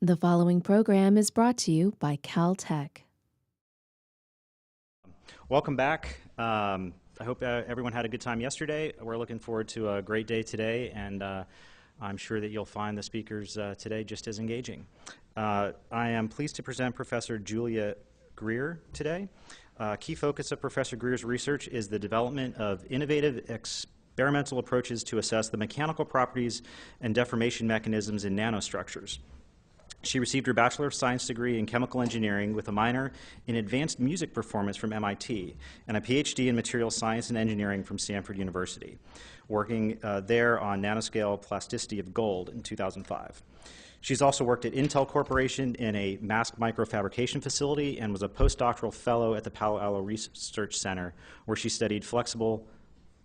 The following program is brought to you by Caltech. Welcome back. I hope everyone had a good time yesterday. We're looking forward to a great day today, and I'm sure that you'll find the speakers today just as engaging. I am pleased to present Professor Julia Greer today. Key focus of Professor Greer's research is the development of innovative experimental approaches to assess the mechanical properties and deformation mechanisms in nanostructures. She received her Bachelor of Science degree in Chemical Engineering with a minor in Advanced Music Performance from MIT and a PhD in Material Science and Engineering from Stanford University, working there on nanoscale plasticity of gold in 2005. She's also worked at Intel Corporation in a mask microfabrication facility and was a postdoctoral fellow at the Palo Alto Research Center, where she studied flexible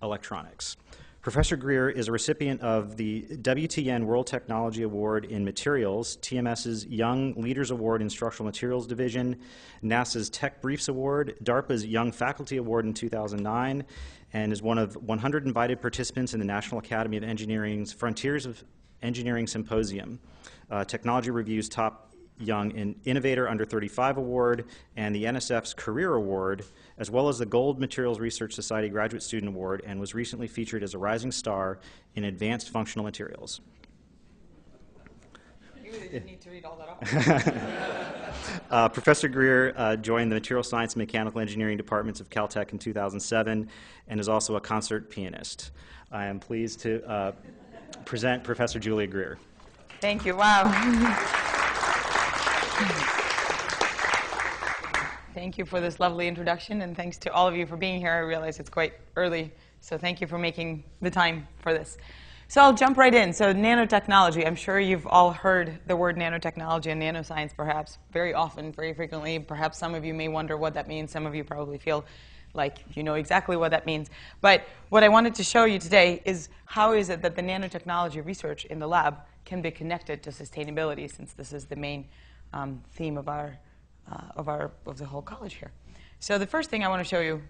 electronics. Professor Greer is a recipient of the WTN World Technology Award in Materials, TMS's Young Leaders Award in Structural Materials Division, NASA's Tech Briefs Award, DARPA's Young Faculty Award in 2009, and is one of 100 invited participants in the National Academy of Engineering's Frontiers of Engineering Symposium, Technology Review's Top Young Innovator Under 35 Award, and the NSF's Career Award, as well as the Gold Materials Research Society Graduate Student Award, and was recently featured as a rising star in Advanced Functional Materials. You really didn't need to read all that off. Professor Greer joined the Material Science and Mechanical Engineering departments of Caltech in 2007 and is also a concert pianist. I am pleased to present Professor Julia Greer. Thank you. Wow. Thank you for this lovely introduction, and thanks to all of you for being here. I realize it's quite early, so thank you for making the time for this. So I'll jump right in. So nanotechnology, I'm sure you've all heard the word nanotechnology and nanoscience perhaps very often, very frequently. Perhaps some of you may wonder what that means. Some of you probably feel like you know exactly what that means. But what I wanted to show you today is how is it that the nanotechnology research in the lab can be connected to sustainability, since this is the main theme of the whole college here. So the first thing I want to show you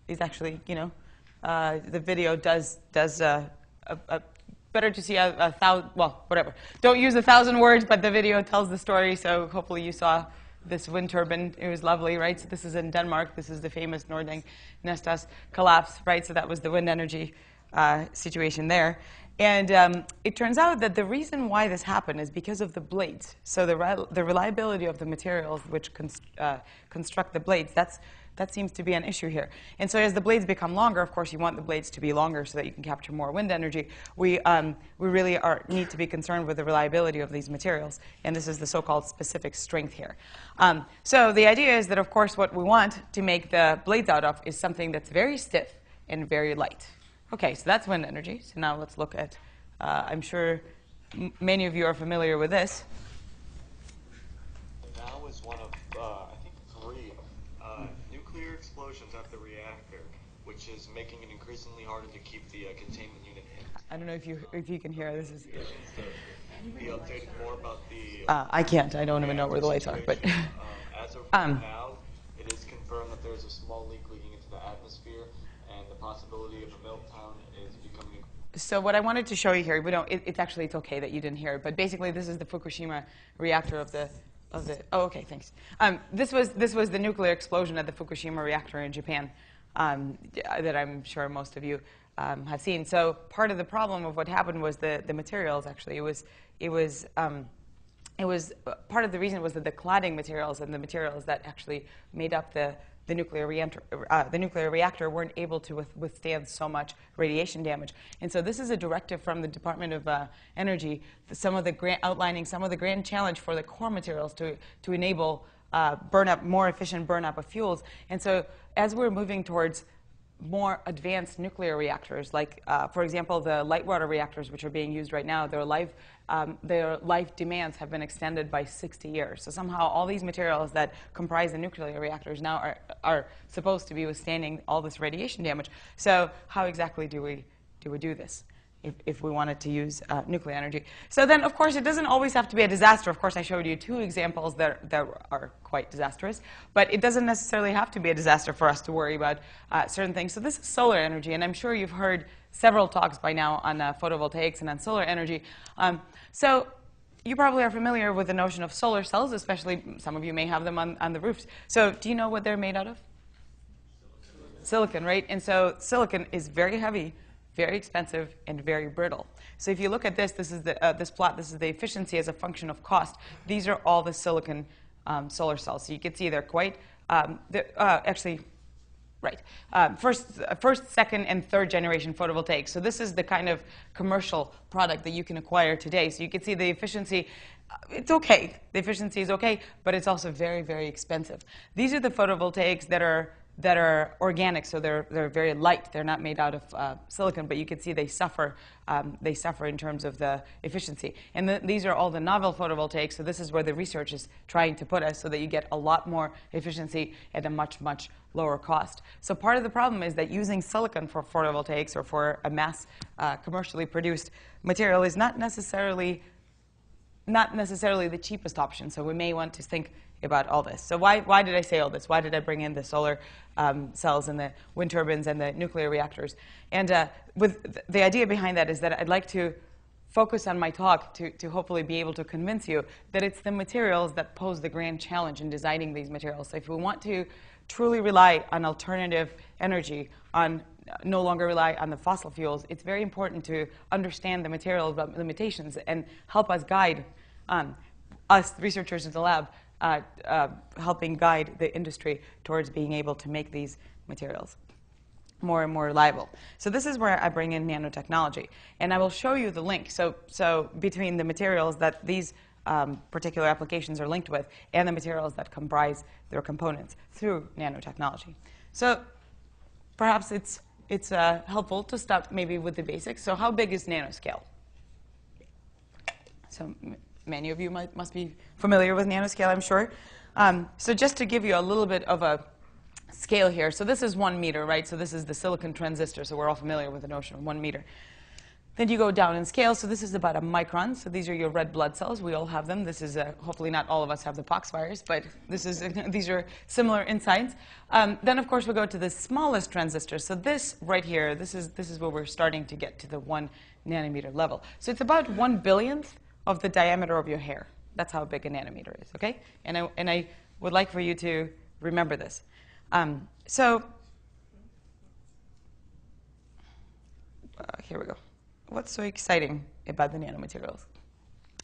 is actually, the video does better to see a thousand, well, whatever. Don't use 1,000 words, but the video tells the story. So hopefully you saw this wind turbine. It was lovely, right? So this is in Denmark. This is the famous Nording Nestas collapse, right? So that was the wind energy situation there. And it turns out that the reason why this happened is because of the blades. So the reliability of the materials which construct the blades, that seems to be an issue here. And so as the blades become longer, of course, you want the blades to be longer so that you can capture more wind energy. We really need to be concerned with the reliability of these materials. And this is the so-called specific strength here. So the idea is that, of course, what we want to make the blades out of is something that's very stiff and very light. OK, so that's wind energy. So now let's look at, I'm sure many of you are familiar with this. Now is one of, I think, 3 nuclear explosions at the reactor, which is making it increasingly harder to keep the containment unit in. I don't know if you can hear. This is. Be updated more about the. I can't. I don't even know where the lights are. But as of now, it is confirmed that there is a small leak leaking into the atmosphere, and the possibility of a meltdown is becoming. So what I wanted to show you here, it's okay that you didn't hear it, but basically this is the Fukushima reactor of the. Oh, okay, thanks. This was the nuclear explosion at the Fukushima reactor in Japan that I'm sure most of you have seen. So part of the problem of what happened was the materials. Actually, it was part of the reason was that the cladding materials and the materials that actually made up the nuclear reactor weren't able to withstand so much radiation damage. And so this is a directive from the Department of Energy, outlining some of the grand challenge for the core materials to enable more efficient burnup of fuels. And so as we're moving towards more advanced nuclear reactors, like, for example, the light water reactors, which are being used right now, their life demands have been extended by 60 years. So somehow all these materials that comprise the nuclear reactors now are supposed to be withstanding all this radiation damage. So how exactly do we do this if we wanted to use nuclear energy? So then, of course, it doesn't always have to be a disaster. Of course, I showed you 2 examples that are quite disastrous. But it doesn't necessarily have to be a disaster for us to worry about certain things. So this is solar energy. And I'm sure you've heard several talks by now on photovoltaics and on solar energy. So you probably are familiar with the notion of solar cells, especially some of you may have them on the roofs. So do you know what they're made out of? Silicon, right? And so silicon is very heavy, very expensive, and very brittle. So if you look at this, this is this plot. This is the efficiency as a function of cost. These are all the silicon solar cells. So you can see they're quite actually. Right. First, second, and third generation photovoltaics. So this is the kind of commercial product that you can acquire today. So you can see the efficiency. It's okay. The efficiency is okay, but it's also very, very expensive. These are the photovoltaics that are organic, so they're very light. They're not made out of silicon, but you can see they suffer in terms of the efficiency. And these are all the novel photovoltaics, so this is where the research is trying to put us so that you get a lot more efficiency at a much, much lower cost. So part of the problem is that using silicon for photovoltaics or for a mass commercially produced material is not necessarily the cheapest option. So we may want to think about all this. So why did I say all this? Why did I bring in the solar cells and the wind turbines and the nuclear reactors? And with the idea behind that is that I'd like to focus on my talk to hopefully be able to convince you that it's the materials that pose the grand challenge in designing these materials. So if we want to truly rely on alternative energy, no longer rely on the fossil fuels, it's very important to understand the material limitations and help us guide us researchers in the lab, helping guide the industry towards being able to make these materials more and more reliable. So this is where I bring in nanotechnology. And I will show you the link. So between the materials that these particular applications are linked with and the materials that comprise their components through nanotechnology. So perhaps it's helpful to start maybe with the basics. So how big is nanoscale? So many of you must be familiar with nanoscale, I'm sure. So just to give you a little bit of a scale here. So this is 1 meter, right? So this is the silicon transistor. So we're all familiar with the notion of 1 meter. Then you go down in scale. So this is about a micron. So these are your red blood cells. We all have them. This is hopefully not all of us have the pox virus, but these are similar in size. Then of course we go to the smallest transistor. So this right here, this is where we're starting to get to the 1 nanometer level. So it's about 1/billionth of the diameter of your hair. That's how big a nanometer is. Okay, and I would like for you to remember this. Here we go. What's so exciting about the nanomaterials?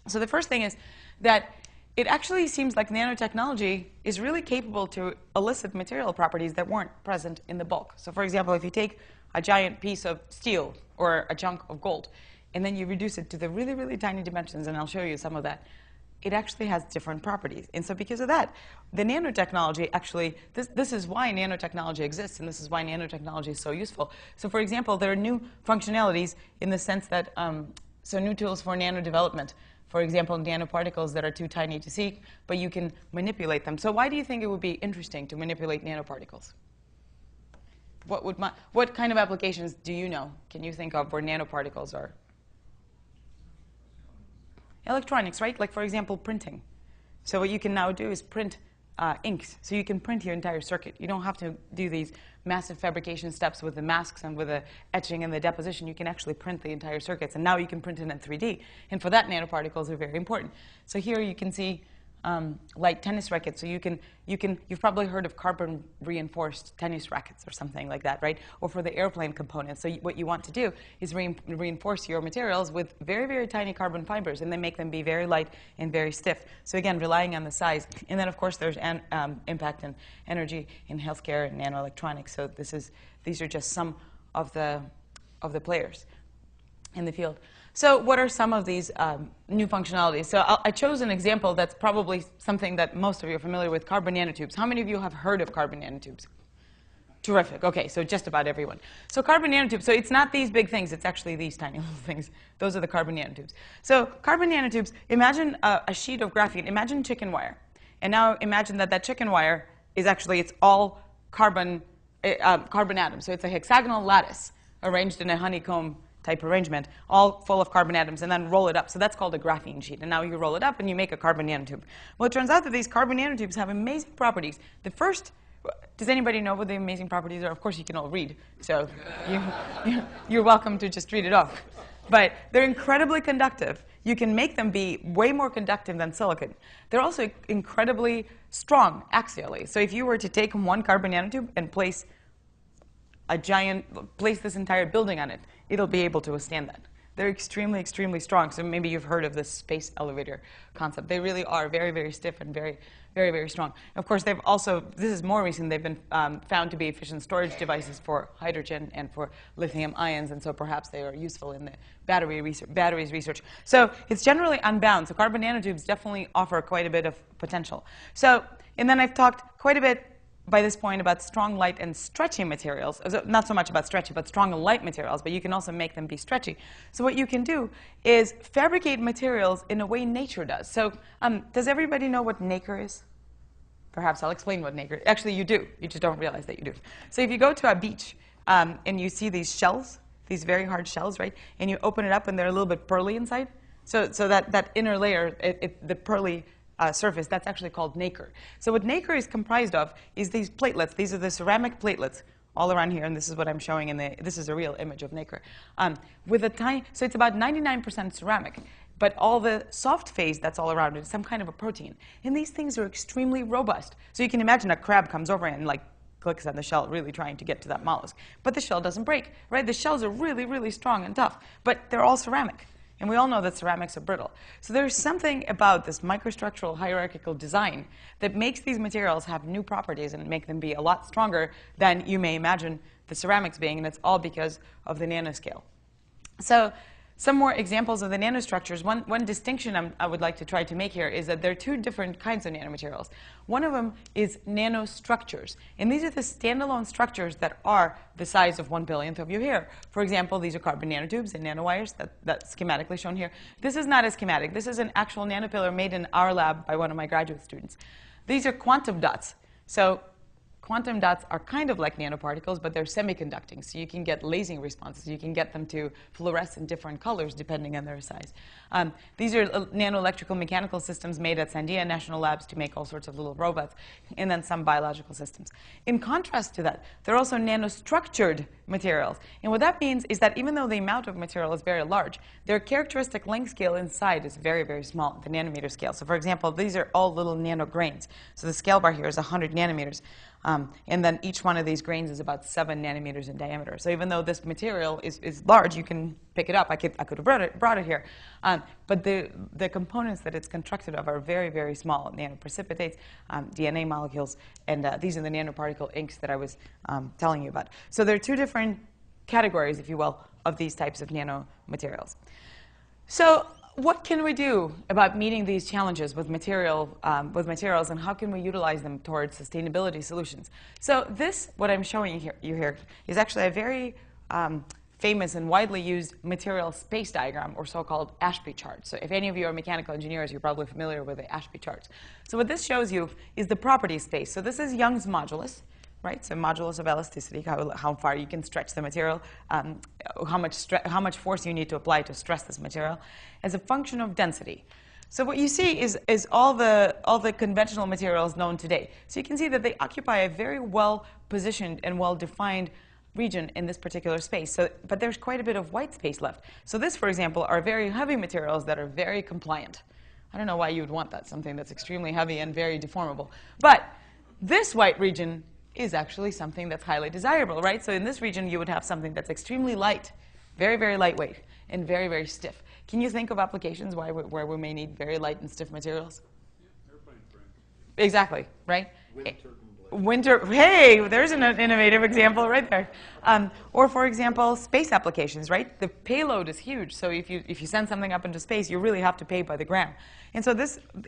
So the first thing is that it actually seems like nanotechnology is really capable to elicit material properties that weren't present in the bulk. So for example, if you take a giant piece of steel or a chunk of gold, and then you reduce it to the really, really tiny dimensions, and I'll show you some of that, it actually has different properties. And so because of that, the nanotechnology actually, this is why nanotechnology exists, and this is why nanotechnology is so useful. So for example, there are new functionalities in the sense that, so new tools for nano development. For example, nanoparticles that are too tiny to see, but you can manipulate them. So why do you think it would be interesting to manipulate nanoparticles? What kind of applications do you know, can you think of, where nanoparticles are? Electronics, right? Like, for example, printing. So what you can now do is print inks. So you can print your entire circuit. You don't have to do these massive fabrication steps with the masks and with the etching and the deposition. You can actually print the entire circuits. And now you can print it in 3D. And for that, nanoparticles are very important. So here you can see light tennis rackets. So you've probably heard of carbon reinforced tennis rackets or something like that, right? Or for the airplane components. So what you want to do is reinforce your materials with very, very tiny carbon fibers, and then make them be very light and very stiff. So again, relying on the size. And then of course there's impact and energy in healthcare and nanoelectronics. So these are just some of the players in the field. So what are some of these new functionalities? So I chose an example that's probably something that most of you are familiar with, carbon nanotubes. How many of you have heard of carbon nanotubes? Terrific. OK, so just about everyone. So carbon nanotubes, so it's not these big things. It's actually these tiny little things. Those are the carbon nanotubes. So carbon nanotubes, imagine a sheet of graphene. Imagine chicken wire. And now imagine that chicken wire is actually, it's all carbon atoms. So it's a hexagonal lattice arranged in a honeycomb type arrangement, all full of carbon atoms, and then roll it up. So that's called a graphene sheet. And now you roll it up, and you make a carbon nanotube. Well, it turns out that these carbon nanotubes have amazing properties. The first, does anybody know what the amazing properties are? Of course, you can all read. So you're welcome to just read it off. But they're incredibly conductive. you can make them be way more conductive than silicon. They're also incredibly strong axially. So if you were to take one carbon nanotube and place this entire building on it, it'll be able to withstand that. They're extremely, extremely strong. So maybe you've heard of this space elevator concept. They really are very, very stiff and very, very, very strong. Of course, they've also, this is more recent, they've been found to be efficient storage devices for hydrogen and for lithium ions, and so perhaps they are useful in the batteries research. So it's generally unbound. So carbon nanotubes definitely offer quite a bit of potential. So, and then I've talked quite a bit by this point about strong, light, and stretchy materials. Not so much about stretchy, but strong and light materials, but you can also make them be stretchy. So what you can do is fabricate materials in a way nature does. So does everybody know what nacre is? Perhaps I'll explain what nacre is. Actually, you do. You just don't realize that you do. So if you go to a beach and you see these shells, these very hard shells, right? And you open it up and they're a little bit pearly inside. So that inner layer, the pearly surface, that's actually called nacre. So what nacre is comprised of is these platelets. These are the ceramic platelets all around here, and this is what I'm showing in the, this is a real image of nacre. With a tiny, so it's about 99% ceramic, but all the soft phase that's all around it is some kind of a protein. And these things are extremely robust. So you can imagine a crab comes over and like clicks on the shell, really trying to get to that mollusk. But the shell doesn't break, right? The shells are really, really strong and tough, but they're all ceramic. And we all know that ceramics are brittle. So there's something about this microstructural hierarchical design that makes these materials have new properties and make them be a lot stronger than you may imagine the ceramics being, and it's all because of the nanoscale. So some more examples of the nanostructures. One distinction I would like to try to make here is that there are two different kinds of nanomaterials. One of them is nanostructures. And these are the standalone structures that are the size of 1/1000th of your hair. For example, these are carbon nanotubes and nanowires, that's schematically shown here. This is not a schematic. This is an actual nanopillar made in our lab by one of my graduate students. These are quantum dots. So quantum dots are kind of like nanoparticles, but they're semiconducting. So you can get lasing responses. You can get them to fluoresce in different colors depending on their size. These are nanoelectrical mechanical systems made at Sandia National Labs to make all sorts of little robots, and then some biological systems. In contrast to that, they're also nanostructured materials. And what that means is that even though the amount of material is very large, their characteristic length scale inside is very, very small, the nanometer scale. So for example, these are all little nanograins. So the scale bar here is 100 nanometers. And then each one of these grains is about 7 nanometers in diameter. So even though this material is large, you can pick it up. I could have brought it here. But the components that it's constructed of are very, very small. Nanoprecipitates, DNA molecules, and these are the nanoparticle inks that I was telling you about. So there are two different categories, if you will, of these types of nanomaterials. So what can we do about meeting these challenges with materials, and how can we utilize them towards sustainability solutions? So this, what I'm showing you here, is actually a very famous and widely used material space diagram, or so-called Ashby chart. So if any of you are mechanical engineers, you're probably familiar with the Ashby charts. So what this shows you is the property space. So this is Young's modulus. Right, so modulus of elasticity, how far you can stretch the material, how much force you need to apply to stress this material, as a function of density. So what you see is all the conventional materials known today. So you can see that they occupy a very well-positioned and well-defined region in this particular space. So, but there's quite a bit of white space left. So this, for example, are very heavy materials that are very compliant. I don't know why you would want that, something that's extremely heavy and very deformable. But this white region is actually something that's highly desirable, right? So in this region, you would have something that's extremely light, very, very lightweight, and very, very stiff. Can you think of applications where we may need very light and stiff materials? Yeah, airplane frames. Exactly, right? Winter. Hey, there's an innovative example right there. Or for example, space applications, right? The payload is huge, so if you send something up into space, you really have to pay by the gram. And so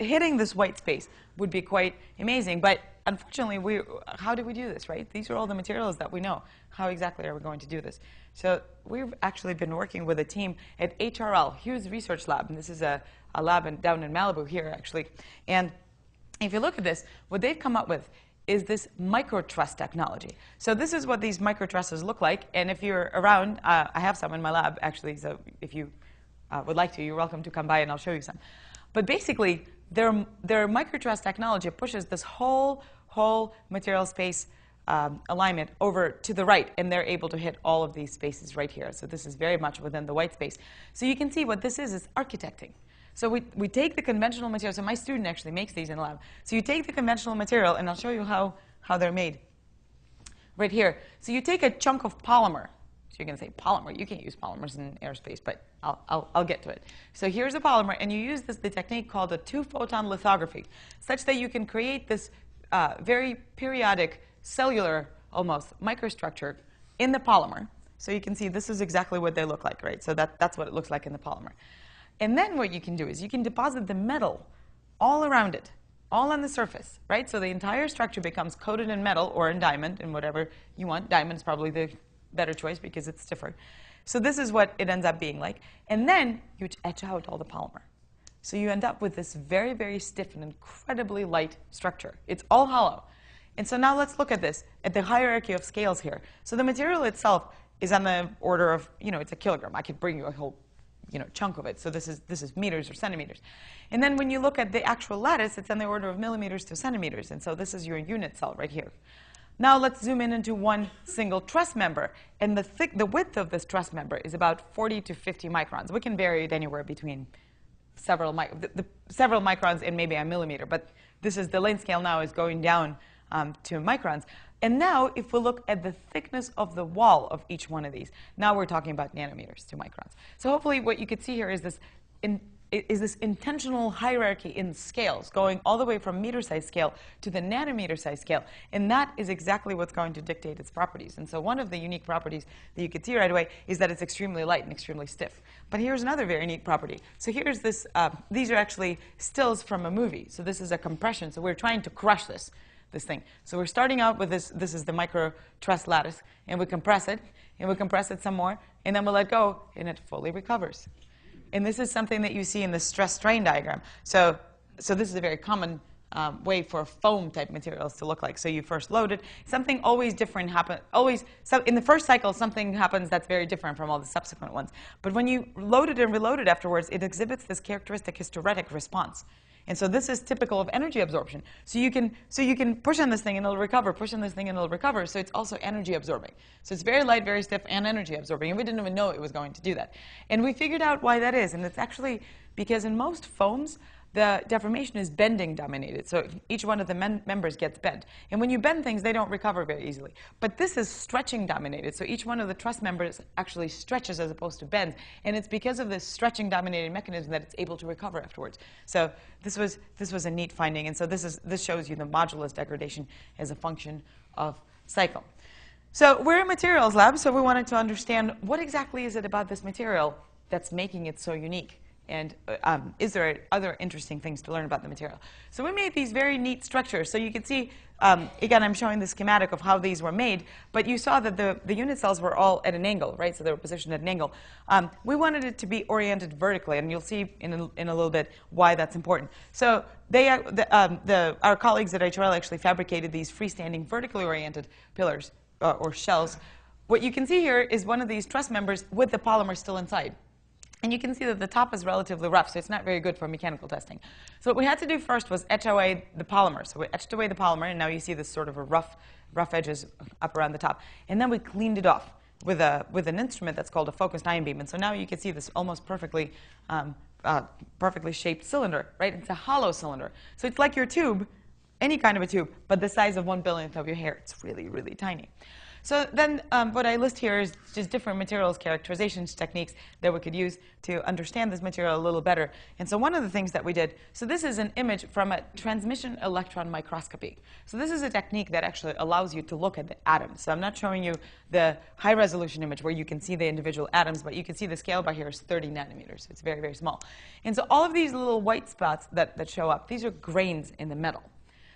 hitting this white space would be quite amazing, but unfortunately, how do we do this, right? These are all the materials that we know. How exactly are we going to do this? So we've actually been working with a team at HRL, Hughes Research Lab, and this is a lab down in Malibu here, actually. And if you look at this, what they've come up with is this micro-truss technology. So this is what these micro-trusses look like, and if you're around, I have some in my lab, actually, so if you would like to, you're welcome to come by and I'll show you some. But basically, their micro-truss technology pushes this whole material space alignment over to the right, and they're able to hit all of these spaces right here. So this is very much within the white space. So you can see what this is architecting. So we take the conventional material. So my student actually makes these in the lab. So you take the conventional material, and I'll show you how they're made right here. So you take a chunk of polymer. So you're going to say polymer. You can't use polymers in aerospace, but I'll get to it. So here's a polymer, and you use the technique called a two-photon lithography, such that you can create this very periodic cellular, almost, microstructure in the polymer. So you can see this is exactly what they look like, right? So that's what it looks like in the polymer. And then what you can do is you can deposit the metal all around it, all on the surface, right? So the entire structure becomes coated in metal or in diamond, in whatever you want. Diamond is probably the better choice because it's stiffer. So this is what it ends up being like. And then you etch out all the polymer. So you end up with this very, very stiff and incredibly light structure. It's all hollow. And so now let's look at this, at the hierarchy of scales here. So the material itself is on the order of, it's a kilogram. I could bring you a whole chunk of it. So this is meters or centimeters. And then when you look at the actual lattice, it's on the order of millimeters to centimeters. And so this is your unit cell right here. Now let's zoom in into one single truss member. And the width of this truss member is about 40 to 50 microns. We can vary it anywhere between several microns and maybe a millimeter. But this is the length scale now is going down to microns. And now, if we look at the thickness of the wall of each one of these, now we're talking about nanometers to microns. So hopefully what you could see here is this intentional hierarchy in scales, going all the way from meter-size scale to the nanometer-size scale. And that is exactly what's going to dictate its properties. And so one of the unique properties that you could see right away is that it's extremely light and extremely stiff. But here's another very neat property. So here's this. These are actually stills from a movie. So this is a compression. So we're trying to crush this thing. So we're starting out with this. This is the micro truss lattice. And we compress it. And we compress it some more. And then we let go. And it fully recovers. And this is something that you see in the stress-strain diagram. So this is a very common way for foam-type materials to look like. So you first load it. Something always different happens. In the first cycle, something happens that's very different from all the subsequent ones. But when you load it and reload it afterwards, it exhibits this characteristic hysteretic response. And so this is typical of energy absorption. So you can push on this thing and it'll recover, push on this thing and it'll recover. So it's also energy absorbing. So it's very light, very stiff, and energy absorbing. And we didn't even know it was going to do that. And we figured out why that is. And it's actually because in most foams, the deformation is bending dominated. So each one of the members gets bent. And when you bend things, they don't recover very easily. But this is stretching dominated. So each one of the truss members actually stretches as opposed to bends. And it's because of this stretching dominated mechanism that it's able to recover afterwards. So this was a neat finding. And so this shows you the modulus degradation as a function of cycle. So we're a materials lab, so we wanted to understand what exactly is it about this material that's making it so unique. And is there other interesting things to learn about the material? So we made these very neat structures. So you can see, again, I'm showing the schematic of how these were made. But you saw that the unit cells were all at an angle, right? So they were positioned at an angle. We wanted it to be oriented vertically. And you'll see in a little bit why that's important. So our colleagues at HRL actually fabricated these freestanding vertically oriented pillars or shells. What you can see here is one of these truss members with the polymer still inside. And you can see that the top is relatively rough, so it's not very good for mechanical testing. So what we had to do first was etch away the polymer. So we etched away the polymer, and now you see this sort of a rough edges up around the top. And then we cleaned it off with an instrument that's called a focused ion beam. And so now you can see this almost perfectly shaped cylinder, right? It's a hollow cylinder. So it's like your tube, any kind of a tube, but the size of 1/1000th of your hair. It's really, really tiny. So then what I list here is just different materials characterization techniques that we could use to understand this material a little better. And so one of the things that we did, so this is an image from a transmission electron microscopy. So this is a technique that actually allows you to look at the atoms. So I'm not showing you the high resolution image where you can see the individual atoms, but you can see the scale by here is 30 nanometers. So it's very, very small. And so all of these little white spots that show up, these are grains in the metal.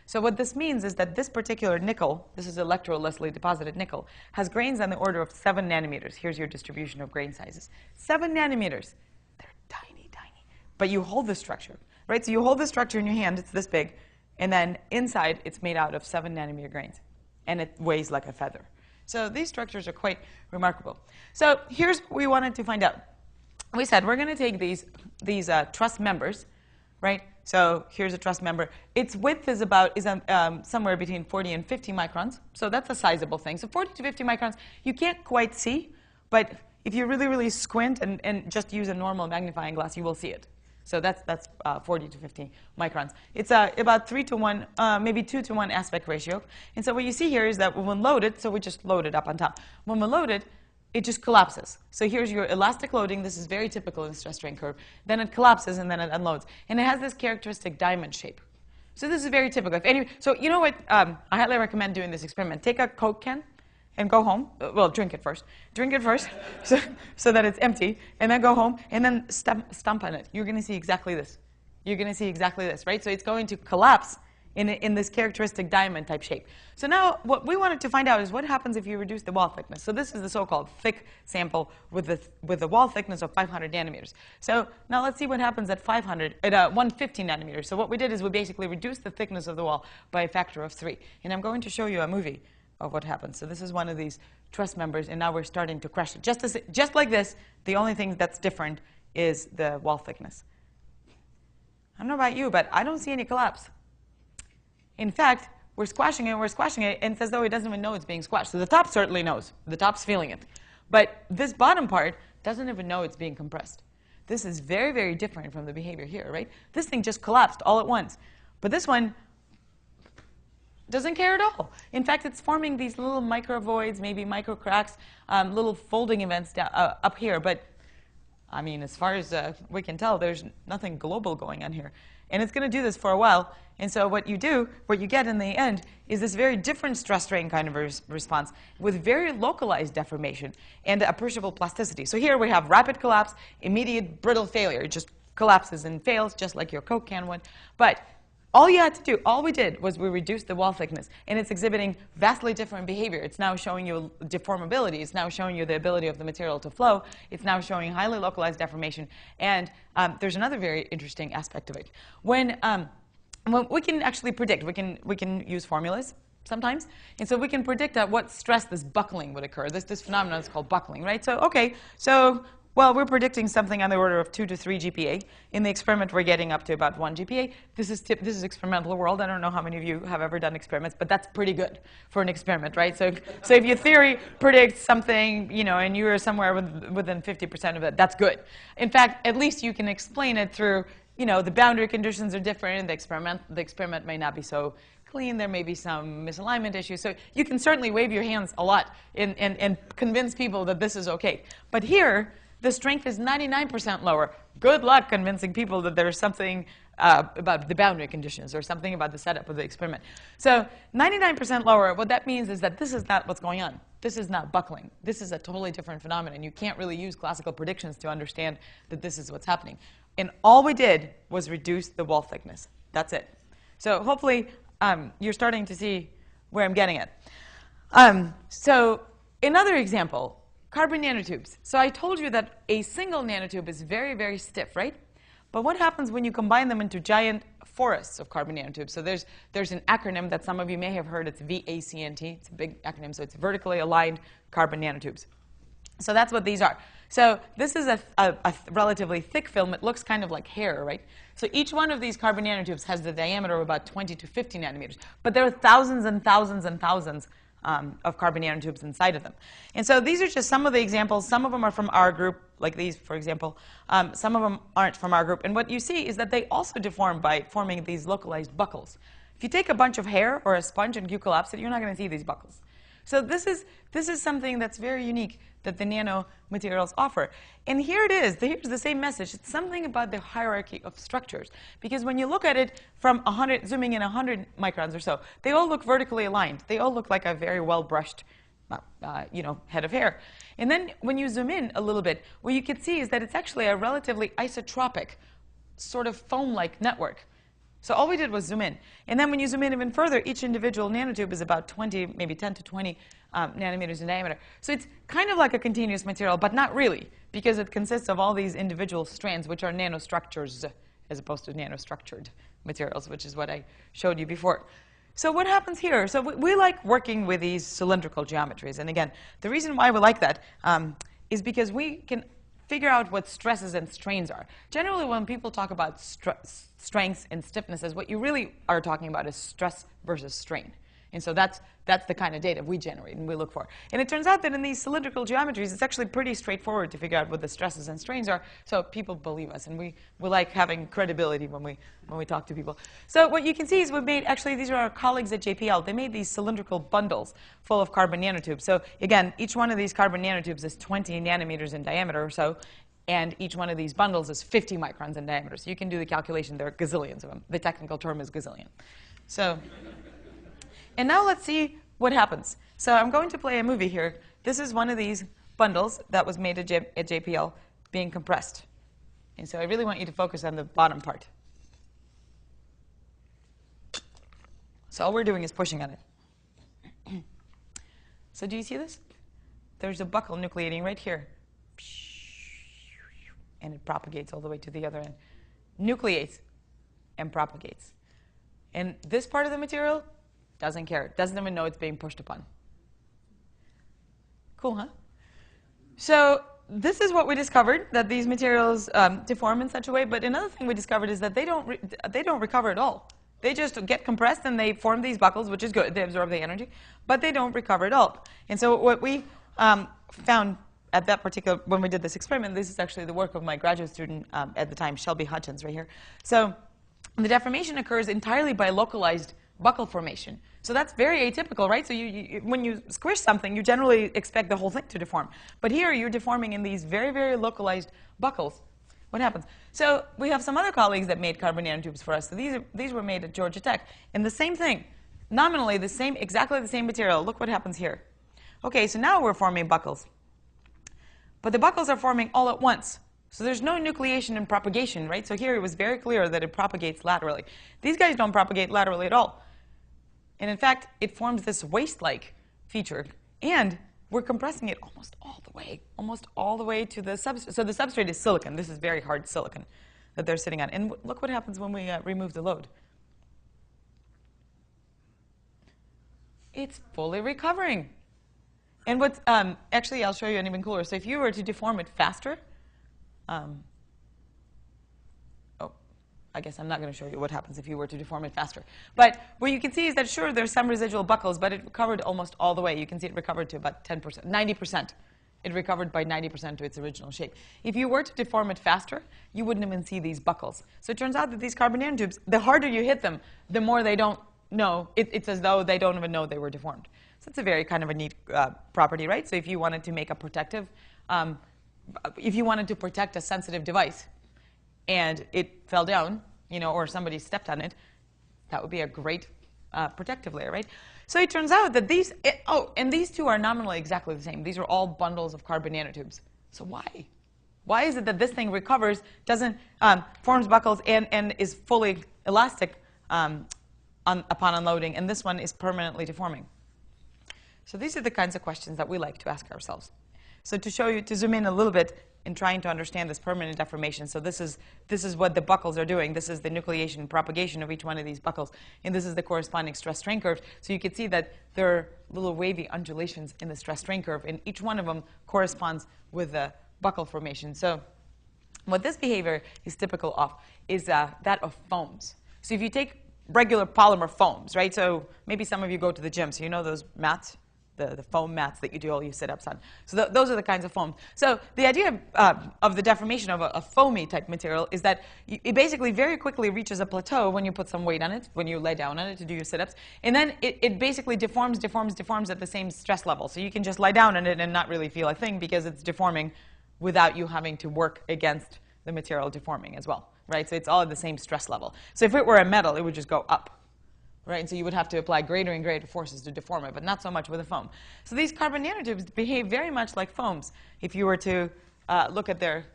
So what this means is that this particular nickel, this is electrolessly deposited nickel, has grains on the order of 7 nanometers. Here's your distribution of grain sizes. 7 nanometers. They're tiny, tiny. But you hold the structure, right? So you hold the structure in your hand. It's this big. And then inside, it's made out of 7 nanometer grains. And it weighs like a feather. So these structures are quite remarkable. So here's what we wanted to find out. We said we're going to take these truss members, right? So here's a truss member. Its width is somewhere between 40 and 50 microns. So that's a sizable thing. So 40 to 50 microns, you can't quite see. But if you really, really squint and just use a normal magnifying glass, you will see it. So that's 40 to 50 microns. It's about 3 to 1, maybe 2 to 1 aspect ratio. And so what you see here is that when loaded, so we just load it up on top. When we load it, it just collapses. So here's your elastic loading. This is very typical in stress strain curve. Then it collapses and then it unloads. And it has this characteristic diamond shape. So this is very typical. So you know what? I highly recommend doing this experiment. Take a Coke can and go home. Well, drink it first. Drink it first so that it's empty. And then go home and then stomp on it. You're going to see exactly this. You're going to see exactly this, right? So it's going to collapse in this characteristic diamond type shape. So now what we wanted to find out is what happens if you reduce the wall thickness. So this is the so-called thick sample with the wall thickness of 500 nanometers. So now let's see what happens at 150 nanometers. So what we did is we basically reduced the thickness of the wall by a factor of 3. And I'm going to show you a movie of what happens. So this is one of these truss members, and now we're starting to crush it. Just like this, the only thing that's different is the wall thickness. I don't know about you, but I don't see any collapse. In fact, we're squashing it, and it's as though it doesn't even know it's being squashed. So the top certainly knows. The top's feeling it. But this bottom part doesn't even know it's being compressed. This is very, very different from the behavior here, right? This thing just collapsed all at once. But this one doesn't care at all. In fact, it's forming these little micro voids, maybe micro cracks, little folding events up here. But I mean, as far as we can tell, there's nothing global going on here. And it's going to do this for a while. And so what you get in the end is this very different stress strain kind of response with very localized deformation and appreciable plasticity. So here we have rapid collapse, immediate brittle failure. It just collapses and fails just like your Coke can would. But all we did was we reduced the wall thickness, and it's exhibiting vastly different behavior. It's now showing you deformability. It's now showing you the ability of the material to flow. It's now showing highly localized deformation. And there's another very interesting aspect of it. When we can actually predict, we can use formulas sometimes, and so we can predict at what stress this buckling would occur. This phenomenon is called buckling, right? So okay, well, we're predicting something on the order of 2 to 3 GPa. In the experiment, we're getting up to about 1 GPa. This is experimental world. I don't know how many of you have ever done experiments, but that's pretty good for an experiment, right? So if your theory predicts something, and you are somewhere within 50% of it, that's good. In fact, at least you can explain it through, the boundary conditions are different. The experiment may not be so clean. There may be some misalignment issues. So you can certainly wave your hands a lot and convince people that this is OK. But here, the strength is 99% lower. Good luck convincing people that there's something about the boundary conditions or something about the setup of the experiment. So 99% lower, what that means is that this is not what's going on. This is not buckling. This is a totally different phenomenon. You can't really use classical predictions to understand that this is what's happening. And all we did was reduce the wall thickness. That's it. So hopefully you're starting to see where I'm getting at. So another example. Carbon nanotubes. So I told you that a single nanotube is very, very stiff, right? But what happens when you combine them into giant forests of carbon nanotubes? So there's an acronym that some of you may have heard. It's VACNT. It's a big acronym. So it's vertically aligned carbon nanotubes. So that's what these are. So this is a relatively thick film. It looks kind of like hair, right? So each one of these carbon nanotubes has the diameter of about 20 to 50 nanometers. But there are thousands and thousands and thousands of carbon nanotubes inside of them. And so these are just some of the examples. Some of them are from our group, like these, for example. Some of them aren't from our group. And what you see is that they also deform by forming these localized buckles. If you take a bunch of hair or a sponge and you collapse it, you're not going to see these buckles. So this is something that's very unique that the nanomaterials offer. And here it is. Here's the same message. It's something about the hierarchy of structures. Because when you look at it from zooming in 100 microns or so, they all look vertically aligned. They all look like a very well-brushed head of hair. And then when you zoom in a little bit, what you can see is that it's actually a relatively isotropic sort of foam-like network. So all we did was zoom in. And then when you zoom in even further, each individual nanotube is about 20, maybe 10 to 20 nanometers in diameter. So it's kind of like a continuous material, but not really, because it consists of all these individual strands, which are nanostructures, as opposed to nanostructured materials, which is what I showed you before. So what happens here? So we like working with these cylindrical geometries. And again, the reason why we like that is because we can figure out what stresses and strains are. Generally, when people talk about strengths and stiffnesses, what you really are talking about is stress versus strain. And so that's the kind of data we generate and we look for. And it turns out that in these cylindrical geometries, it's actually pretty straightforward to figure out what the stresses and strains are. So people believe us, and we like having credibility when we talk to people. So what you can see is we've made, actually, these are our colleagues at JPL. They made these cylindrical bundles full of carbon nanotubes. So again, each one of these carbon nanotubes is 20 nanometers in diameter or so. And each one of these bundles is 50 microns in diameter. So you can do the calculation. There are gazillions of them. The technical term is gazillion. So, and now let's see what happens. So I'm going to play a movie here. This is one of these bundles that was made at JPL being compressed. And so I really want you to focus on the bottom part. So all we're doing is pushing on it. So do you see this? There's a buckle nucleating right here. And it propagates all the way to the other end. Nucleates and propagates. And this part of the material doesn't care. It doesn't even know it's being pushed upon. Cool, huh? So this is what we discovered, that these materials deform in such a way. But another thing we discovered is that they don't recover at all. They just get compressed and they form these buckles, which is good. They absorb the energy, but they don't recover at all. And so what we found at that particular, when we did this experiment, this is actually the work of my graduate student at the time, Shelby Hutchins, right here. So the deformation occurs entirely by localized buckle formation. So that's very atypical, right? So when you squish something, you generally expect the whole thing to deform. But here, you're deforming in these very, very localized buckles. What happens? So we have some other colleagues that made carbon nanotubes for us. So these were made at Georgia Tech. And the same thing, nominally the same, exactly the same material. Look what happens here. OK, so now we're forming buckles. But the buckles are forming all at once. So there's no nucleation and propagation, right? So here it was very clear that it propagates laterally. These guys don't propagate laterally at all. And in fact, it forms this waist-like feature. And we're compressing it almost all the way to the substrate. So the substrate is silicon. This is very hard silicon that they're sitting on. And look what happens when we remove the load. It's fully recovering. And what's actually, I'll show you an even cooler. So if you were to deform it faster, I guess I'm not going to show you what happens if you were to deform it faster. But what you can see is that, sure, there's some residual buckles, but it recovered almost all the way. You can see it recovered to about 10%, 90%. It recovered by 90% to its original shape. If you were to deform it faster, you wouldn't even see these buckles. So it turns out that these carbon nanotubes, the harder you hit them, the more they don't know. It's as though they don't even know they were deformed. So it's a very kind of a neat property, right? So if you wanted to make a protective, if you wanted to protect a sensitive device and it fell down, or somebody stepped on it, that would be a great protective layer, right? So it turns out that and these two are nominally exactly the same. These are all bundles of carbon nanotubes. So why? Why is it that this thing recovers, forms buckles, and is fully elastic upon unloading, and this one is permanently deforming? So these are the kinds of questions that we like to ask ourselves. So to show you, to zoom in a little bit in trying to understand this permanent deformation. So this is what the buckles are doing. This is the nucleation and propagation of each one of these buckles. And this is the corresponding stress strain curve. So you can see that there are little wavy undulations in the stress strain curve. And each one of them corresponds with the buckle formation. So what this behavior is typical of is that of foams. So if you take regular polymer foams, right? So maybe some of you go to the gym. So you know those mats? The foam mats that you do all your sit-ups on. So those are the kinds of foams. So the idea of the deformation of a foamy type material is that it basically very quickly reaches a plateau when you put some weight on it, when you lay down on it to do your sit-ups. And then it basically deforms at the same stress level. So you can just lie down on it and not really feel a thing because it's deforming without you having to work against the material deforming as well, right? So it's all at the same stress level. So if it were a metal, it would just go up. Right? And so you would have to apply greater and greater forces to deform it, but not so much with a foam. So these carbon nanotubes behave very much like foams if you were to look at their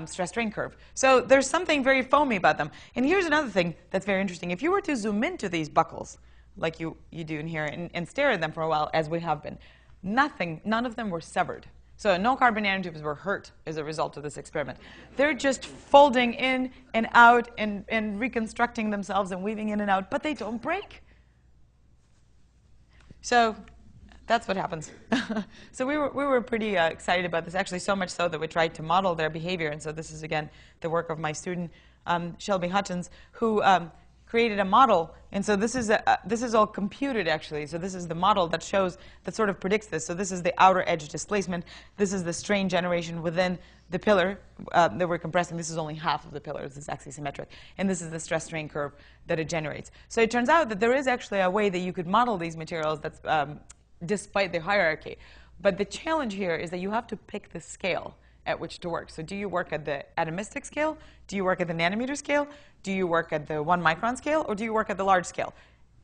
stress strain curve. So there's something very foamy about them. And here's another thing that's very interesting. If you were to zoom into these buckles, like you do in here, and stare at them for a while, as we have been, none of them were severed. So no carbon nanotubes were hurt as a result of this experiment. They're just folding in and out and reconstructing themselves and weaving in and out, but they don't break. So that's what happens. So we were pretty excited about this, actually so much so that we tried to model their behavior. And so this is, again, the work of my student, Shelby Hutchins, who created a model. And so this is all computed, actually. So this is the model that sort of predicts this. So this is the outer edge displacement. This is the strain generation within the pillar that we're compressing. This is only half of the pillar. This is axisymmetric. And this is the stress strain curve that it generates. So it turns out that there is actually a way that you could model these materials that's despite the hierarchy. But the challenge here is that you have to pick the scale at which to work. So do you work at the atomistic scale? Do you work at the nanometer scale? Do you work at the 1 micron scale? Or do you work at the large scale?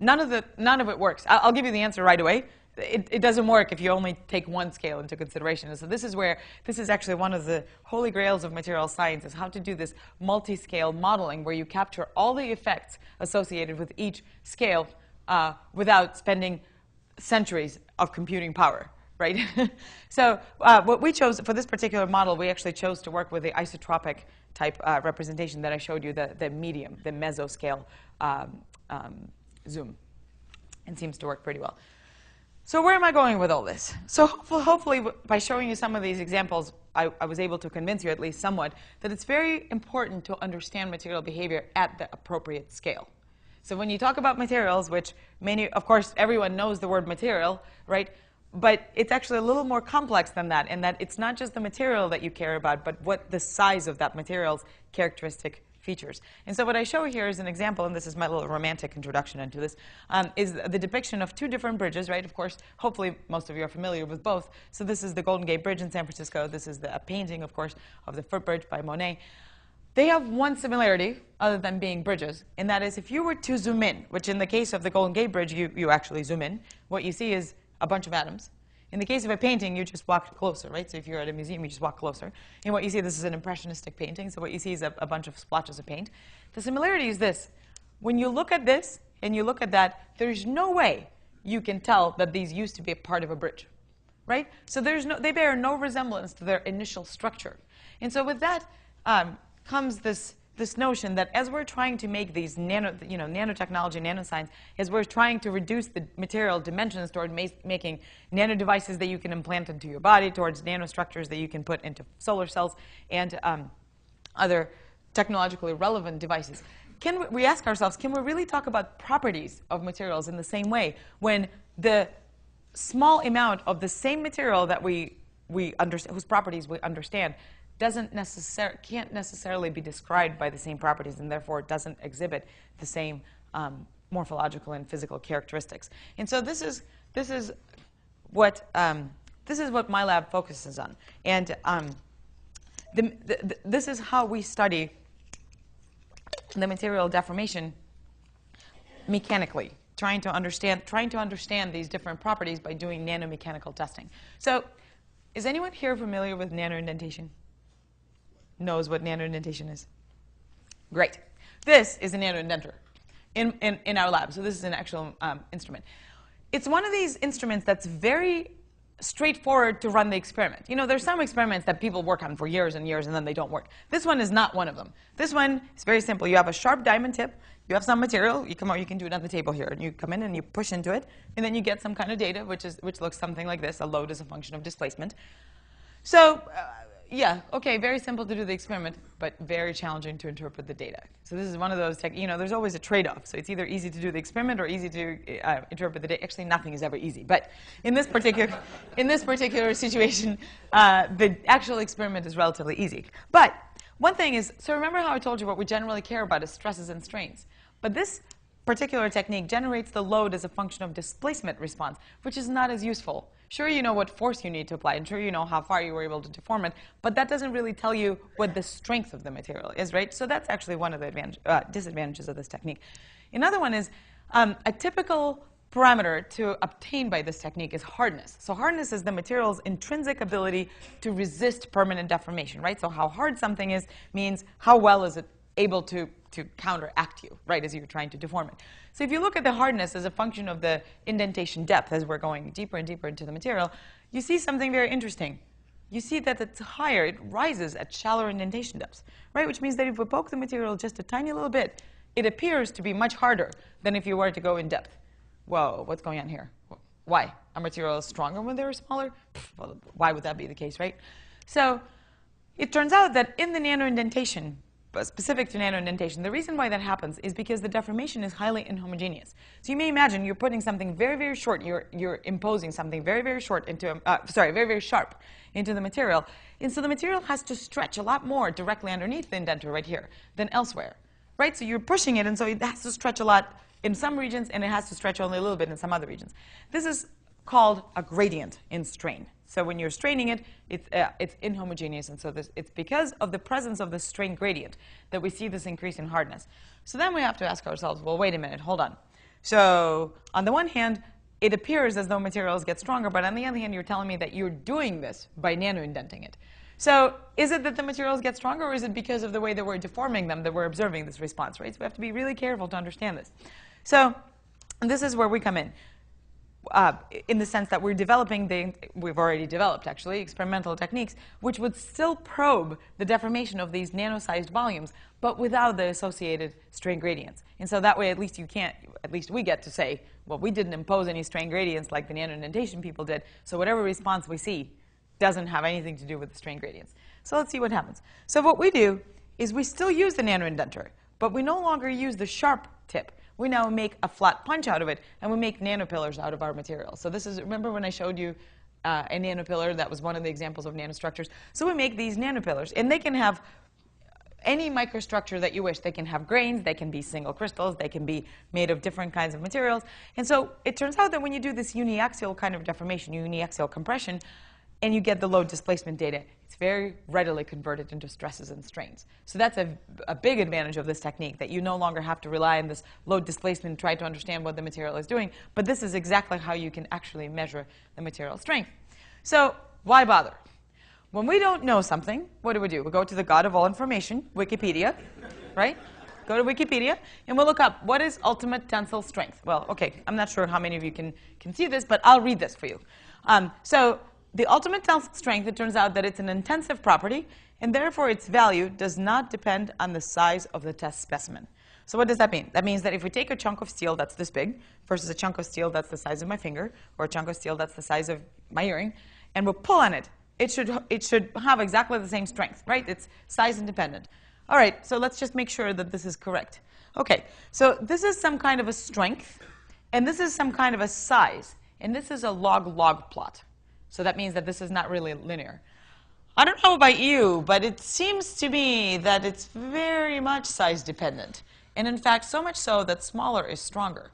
None of it works. I'll give you the answer right away. It doesn't work if you only take one scale into consideration. And so this is actually one of the holy grails of material science, is how to do this multi-scale modeling where you capture all the effects associated with each scale without spending centuries of computing power. Right? So what we chose for this particular model, we actually chose to work with the isotropic type representation that I showed you, the medium, the mesoscale zoom. It seems to work pretty well. So where am I going with all this? So hopefully by showing you some of these examples, I was able to convince you at least somewhat that it's very important to understand material behavior at the appropriate scale. So when you talk about materials, which of course, everyone knows the word material, right? But it's actually a little more complex than that, in that it's not just the material that you care about, but what the size of that material's characteristic features. And so what I show here is an example, and this is my little romantic introduction into this, is the depiction of two different bridges, right? Of course, hopefully most of you are familiar with both. So this is the Golden Gate Bridge in San Francisco. This is a painting, of course, of the Footbridge by Monet. They have one similarity, other than being bridges, and that is if you were to zoom in, which in the case of the Golden Gate Bridge, you actually zoom in, what you see is a bunch of atoms. In the case of a painting, you just walk closer, right? So if you're at a museum, you just walk closer. And what you see, this is an impressionistic painting, so what you see is a bunch of splotches of paint. The similarity is this. When you look at this and you look at that, there's no way you can tell that these used to be a part of a bridge, right? So they bear no resemblance to their initial structure. And so with that comes this notion that as we're trying to make these nanotechnology, nanoscience, as we're trying to reduce the material dimensions toward making nano devices that you can implant into your body, towards nanostructures that you can put into solar cells and other technologically relevant devices, we ask ourselves, can we really talk about properties of materials in the same way when the small amount of the same material that we understand, whose properties we understand, can't necessarily be described by the same properties, and therefore doesn't exhibit the same morphological and physical characteristics. And so this is what my lab focuses on, and this is how we study the material deformation mechanically, trying to understand these different properties by doing nanomechanical testing. So, is anyone here familiar with nanoindentation? Knows what nanoindentation is? Great. This is a nanoindenter in our lab. So this is an actual instrument. It's one of these instruments that's very straightforward to run the experiment. You know, there's some experiments that people work on for years and years and then they don't work. This one is not one of them. This one is very simple. You have a sharp diamond tip. You have some material. You come out. You can do it on the table here. And you come in and you push into it. And then you get some kind of data, which looks something like this. A load is a function of displacement. So yeah, OK, very simple to do the experiment, but very challenging to interpret the data. So this is one of those, there's always a trade-off. So it's either easy to do the experiment or easy to interpret the data. Actually, nothing is ever easy. But in this particular situation, the actual experiment is relatively easy. But one thing is, so remember how I told you what we generally care about is stresses and strains. But this particular technique generates the load as a function of displacement response, which is not as useful. Sure, you know what force you need to apply, and sure, you know how far you were able to deform it, but that doesn't really tell you what the strength of the material is, right? So that's actually one of the disadvantages of this technique. Another one is a typical parameter to obtain by this technique is hardness. So hardness is the material's intrinsic ability to resist permanent deformation, right? So how hard something is means how well is it able to counteract you, right, as you're trying to deform it. So if you look at the hardness as a function of the indentation depth as we're going deeper and deeper into the material, you see something very interesting. You see that it's higher, it rises at shallower indentation depths, right, which means that if we poke the material just a tiny little bit, it appears to be much harder than if you were to go in depth. Whoa, what's going on here? Why? Are materials stronger when they're smaller? Well, why would that be the case, right? So it turns out that in the nanoindentation, specific to nanoindentation. The reason why that happens is because the deformation is highly inhomogeneous. So you may imagine you're putting something very, very short, you're imposing something very, very short into, very, very sharp into the material. And so the material has to stretch a lot more directly underneath the indenter right here than elsewhere, right? So you're pushing it, and so it has to stretch a lot in some regions, and it has to stretch only a little bit in some other regions. This is called a gradient in strain. So when you're straining it, it's inhomogeneous, and so it's because of the presence of the strain gradient that we see this increase in hardness. So then we have to ask ourselves, well, wait a minute, hold on. So on the one hand, it appears as though materials get stronger, but on the other hand, you're telling me that you're doing this by nano-indenting it. So is it that the materials get stronger, or is it because of the way that we're deforming them that we're observing this response, right? So we have to be really careful to understand this. So this is where we come in the sense that we're developing we've already developed, actually, experimental techniques which would still probe the deformation of these nano-sized volumes, but without the associated strain gradients. And so that way, at least we get to say, well, we didn't impose any strain gradients like the nano-indentation people did, so whatever response we see doesn't have anything to do with the strain gradients. So let's see what happens. So what we do is we still use the nano-indenter, but we no longer use the sharp tip. We now make a flat punch out of it, and we make Nano-pillars out of our material. So this is, remember when I showed you a Nano-pillar? That was one of the examples of nanostructures. So we make these Nano-pillars, and they can have any microstructure that you wish. They can have grains, they can be single crystals, they can be made of different kinds of materials. And so it turns out that when you do this uniaxial kind of deformation, uniaxial compression, and you get the load displacement data, it's very readily converted into stresses and strains. So that's a big advantage of this technique, that you no longer have to rely on this load displacement and try to understand what the material is doing. But this is exactly how you can actually measure the material strength. So why bother? When we don't know something, what do? We go to the god of all information, Wikipedia, right? Go to Wikipedia, and we'll look up what is ultimate tensile strength. Well, OK, I'm not sure how many of you can see this, but I'll read this for you. So the ultimate tensile strength, it turns out that it's an intensive property, and therefore its value does not depend on the size of the test specimen. So what does that mean? That means that if we take a chunk of steel that's this big versus a chunk of steel that's the size of my finger, or a chunk of steel that's the size of my earring, and we'll pull on it, it should have exactly the same strength, right? It's size independent. All right, so let's just make sure that this is correct. OK, so this is some kind of a strength, and this is some kind of a size, and this is a log-log plot. So that means that this is not really linear. I don't know about you, but it seems to me that it's very much size dependent. And in fact, so much so that smaller is stronger.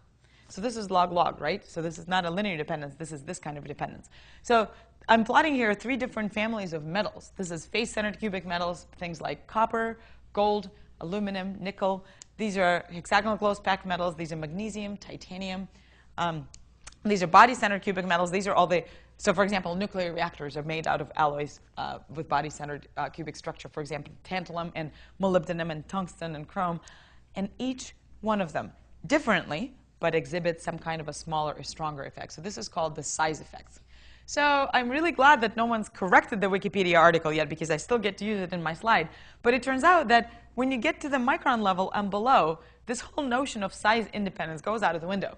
So this is log-log, right? So this is not a linear dependence. This is this kind of dependence. So I'm plotting here 3 different families of metals. This is face-centered cubic metals, things like copper, gold, aluminum, nickel. These are hexagonal close-packed metals. These are magnesium, titanium. These are body-centered cubic metals. These are all the So for example, nuclear reactors are made out of alloys with body-centered cubic structure. For example, tantalum and molybdenum and tungsten and chrome. And each one of them differently, but exhibits some kind of a smaller or stronger effect. So this is called the size effects. So I'm really glad that no one's corrected the Wikipedia article yet, because I still get to use it in my slide. But it turns out that when you get to the micron level and below, this whole notion of size independence goes out of the window.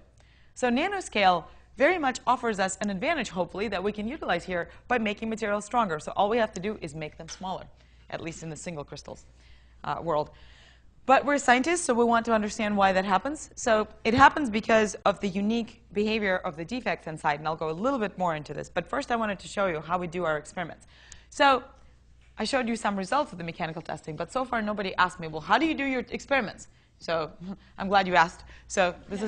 So nanoscale very much offers us an advantage, hopefully, that we can utilize here by making materials stronger. So all we have to do is make them smaller, at least in the single crystals world. But we're scientists, so we want to understand why that happens. So it happens because of the unique behavior of the defects inside, and I'll go a little bit more into this. But first, I wanted to show you how we do our experiments. So I showed you some results of the mechanical testing, but so far nobody asked me, well, how do you do your experiments? So I'm glad you asked. So this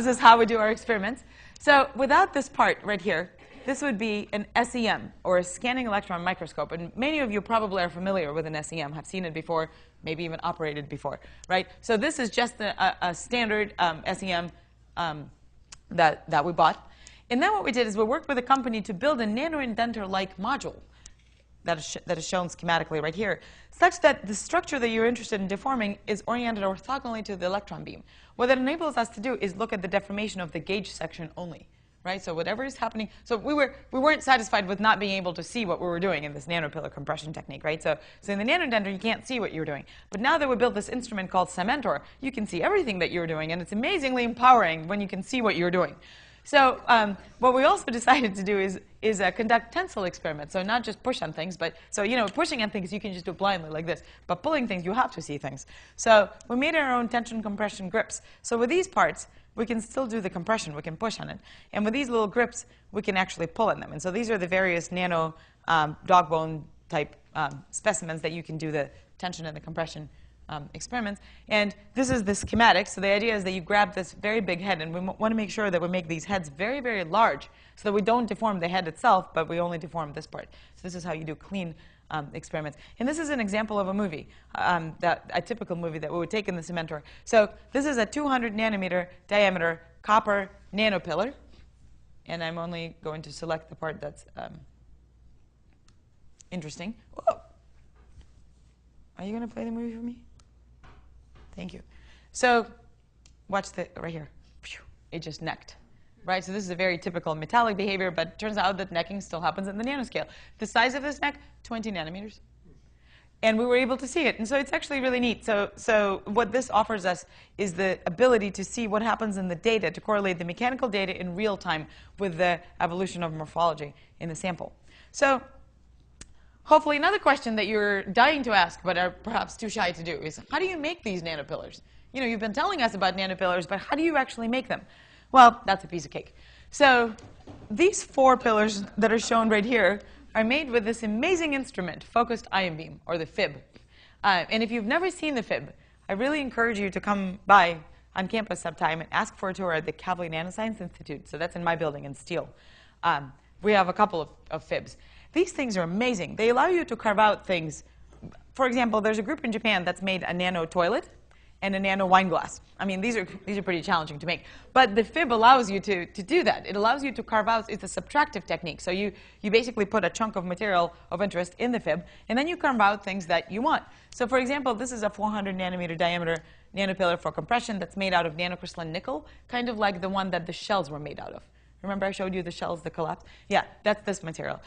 is how we do our experiments. So without this part right here, this would be an SEM, or a scanning electron microscope. And many of you probably are familiar with an SEM, have seen it before, maybe even operated before, right? So this is just a standard SEM that we bought. And then what we did is we worked with a company to build a nano-indenter-like module that is shown schematically right here, such that the structure that you're interested in deforming is oriented orthogonally to the electron beam. What that enables us to do is look at the deformation of the gauge section only. Right? So whatever is happening, so we weren't satisfied with not being able to see what we were doing in this nano-pillar compression technique, right? So in the nano-indenter, you can't see what you're doing. But now that we built this instrument called Cementor, you can see everything that you're doing, and it's amazingly empowering when you can see what you're doing. So what we also decided to do is conduct tensile experiments. So not just push on things, but so pushing on things you can just do blindly like this. But pulling things, you have to see things. So we made our own tension compression grips. So with these parts, we can still do the compression. We can push on it. And with these little grips, we can actually pull on them. And so these are the various nano dog bone type specimens that you can do the tension and the compression experiments. And this is the schematic. So the idea is that you grab this very big head, and we want to make sure that we make these heads very, very large so that we don't deform the head itself, but we only deform this part. So this is how you do clean experiments. And this is an example of a movie, a typical movie that we would take in the cementer. So this is a 200 nanometer diameter copper nano-pillar. And I'm only going to select the part that's interesting. Whoa. Are you going to play the movie for me? Thank you. So watch right here. It just necked. Right? So this is a very typical metallic behavior, but it turns out that necking still happens in the nanoscale. The size of this neck, 20 nanometers. And we were able to see it. And so it's actually really neat. So what this offers us is the ability to see what happens in the data, to correlate the mechanical data in real time with the evolution of morphology in the sample. So hopefully another question that you're dying to ask but are perhaps too shy to do is, how do you make these nanopillars? You've been telling us about nanopillars, but how do you actually make them? Well, that's a piece of cake. So these 4 pillars that are shown right here are made with this amazing instrument, focused ion beam, or the FIB. And if you've never seen the FIB, I really encourage you to come by on campus sometime and ask for a tour at the Kavli Nanoscience Institute. So that's in my building in Steele. We have a couple of FIBs. These things are amazing. They allow you to carve out things. For example, there's a group in Japan that's made a nano toilet and a nano wine glass. I mean, these are pretty challenging to make. But the FIB allows you to do that. It allows you to carve out. It's a subtractive technique. So you basically put a chunk of material of interest in the FIB, and then you carve out things that you want. So for example, this is a 400 nanometer diameter nanopillar for compression that's made out of nanocrystalline nickel, kind of like the one that the shells were made out of. Remember I showed you the shells that collapsed? Yeah, that's this material.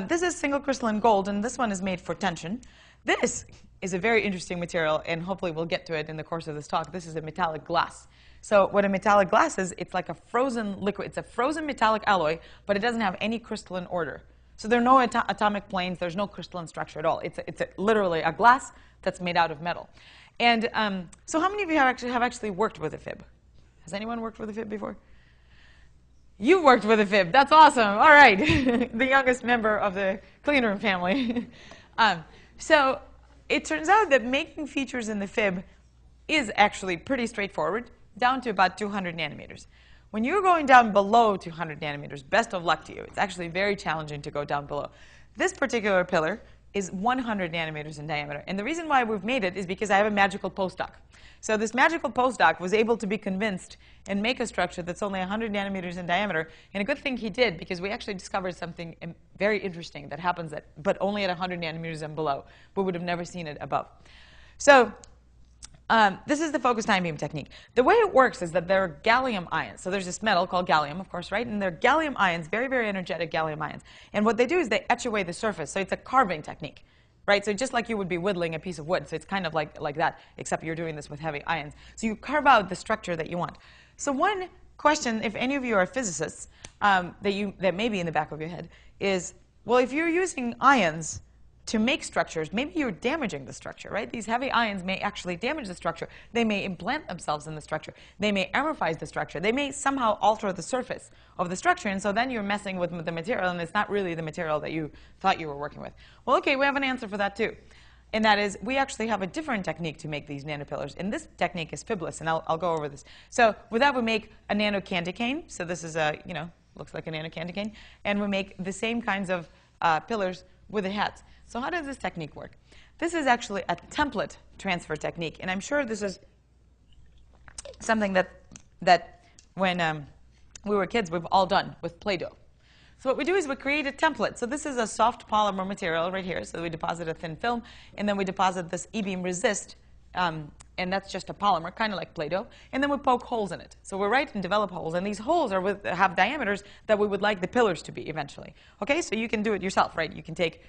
This is single crystalline gold, and this one is made for tension. This is a very interesting material, and hopefully we'll get to it in the course of this talk. This is a metallic glass. So what a metallic glass is, it's like a frozen liquid. It's a frozen metallic alloy, but it doesn't have any crystalline order. So there are no atomic planes. There's no crystalline structure at all. It's literally a glass that's made out of metal. And so how many of you have actually worked with a FIB? Has anyone worked with a FIB before? You've worked with a FIB. That's awesome. All right. The youngest member of the cleanroom family. So it turns out that making features in the FIB is actually pretty straightforward, down to about 200 nanometers. When you're going down below 200 nanometers, best of luck to you. It's actually very challenging to go down below. This particular pillar is 100 nanometers in diameter. And the reason why we've made it is because I have a magical postdoc. So this magical postdoc was able to be convinced and make a structure that's only 100 nanometers in diameter. And a good thing he did, because we actually discovered something very interesting that happens but only at 100 nanometers and below. We would have never seen it above. So this is the focused ion beam technique. The way it works is that there are gallium ions. So there's this metal called gallium, of course, right? And they're gallium ions, very, very energetic gallium ions. And what they do is they etch away the surface. So it's a carving technique, right? So just like you would be whittling a piece of wood. So it's kind of like that, except you're doing this with heavy ions. So you carve out the structure that you want. So one question, if any of you are physicists, that may be in the back of your head, is, well, if you're using ions to make structures, maybe you're damaging the structure, right? These heavy ions may actually damage the structure. They may implant themselves in the structure. They may amorphize the structure. They may somehow alter the surface of the structure, and so then you're messing with the material, and it's not really the material that you thought you were working with. Well, okay, we have an answer for that too. And that is, we actually have a different technique to make these nanopillars. And this technique is fibless, and I'll go over this. So with that, we make a nano candy cane. So this is a, looks like a nano candy cane. And we make the same kinds of pillars with the heads. So how does this technique work? This is actually a template transfer technique. And I'm sure this is something that when we were kids, we've all done with Play-Doh. So what we do is we create a template. So this is a soft polymer material right here. So we deposit a thin film, and then we deposit this E-beam resist, and that's just a polymer, kind of like Play-Doh. And then we poke holes in it. So we write and develop holes, and these holes have diameters that we would like the pillars to be eventually. Okay, so you can do it yourself, right? You can take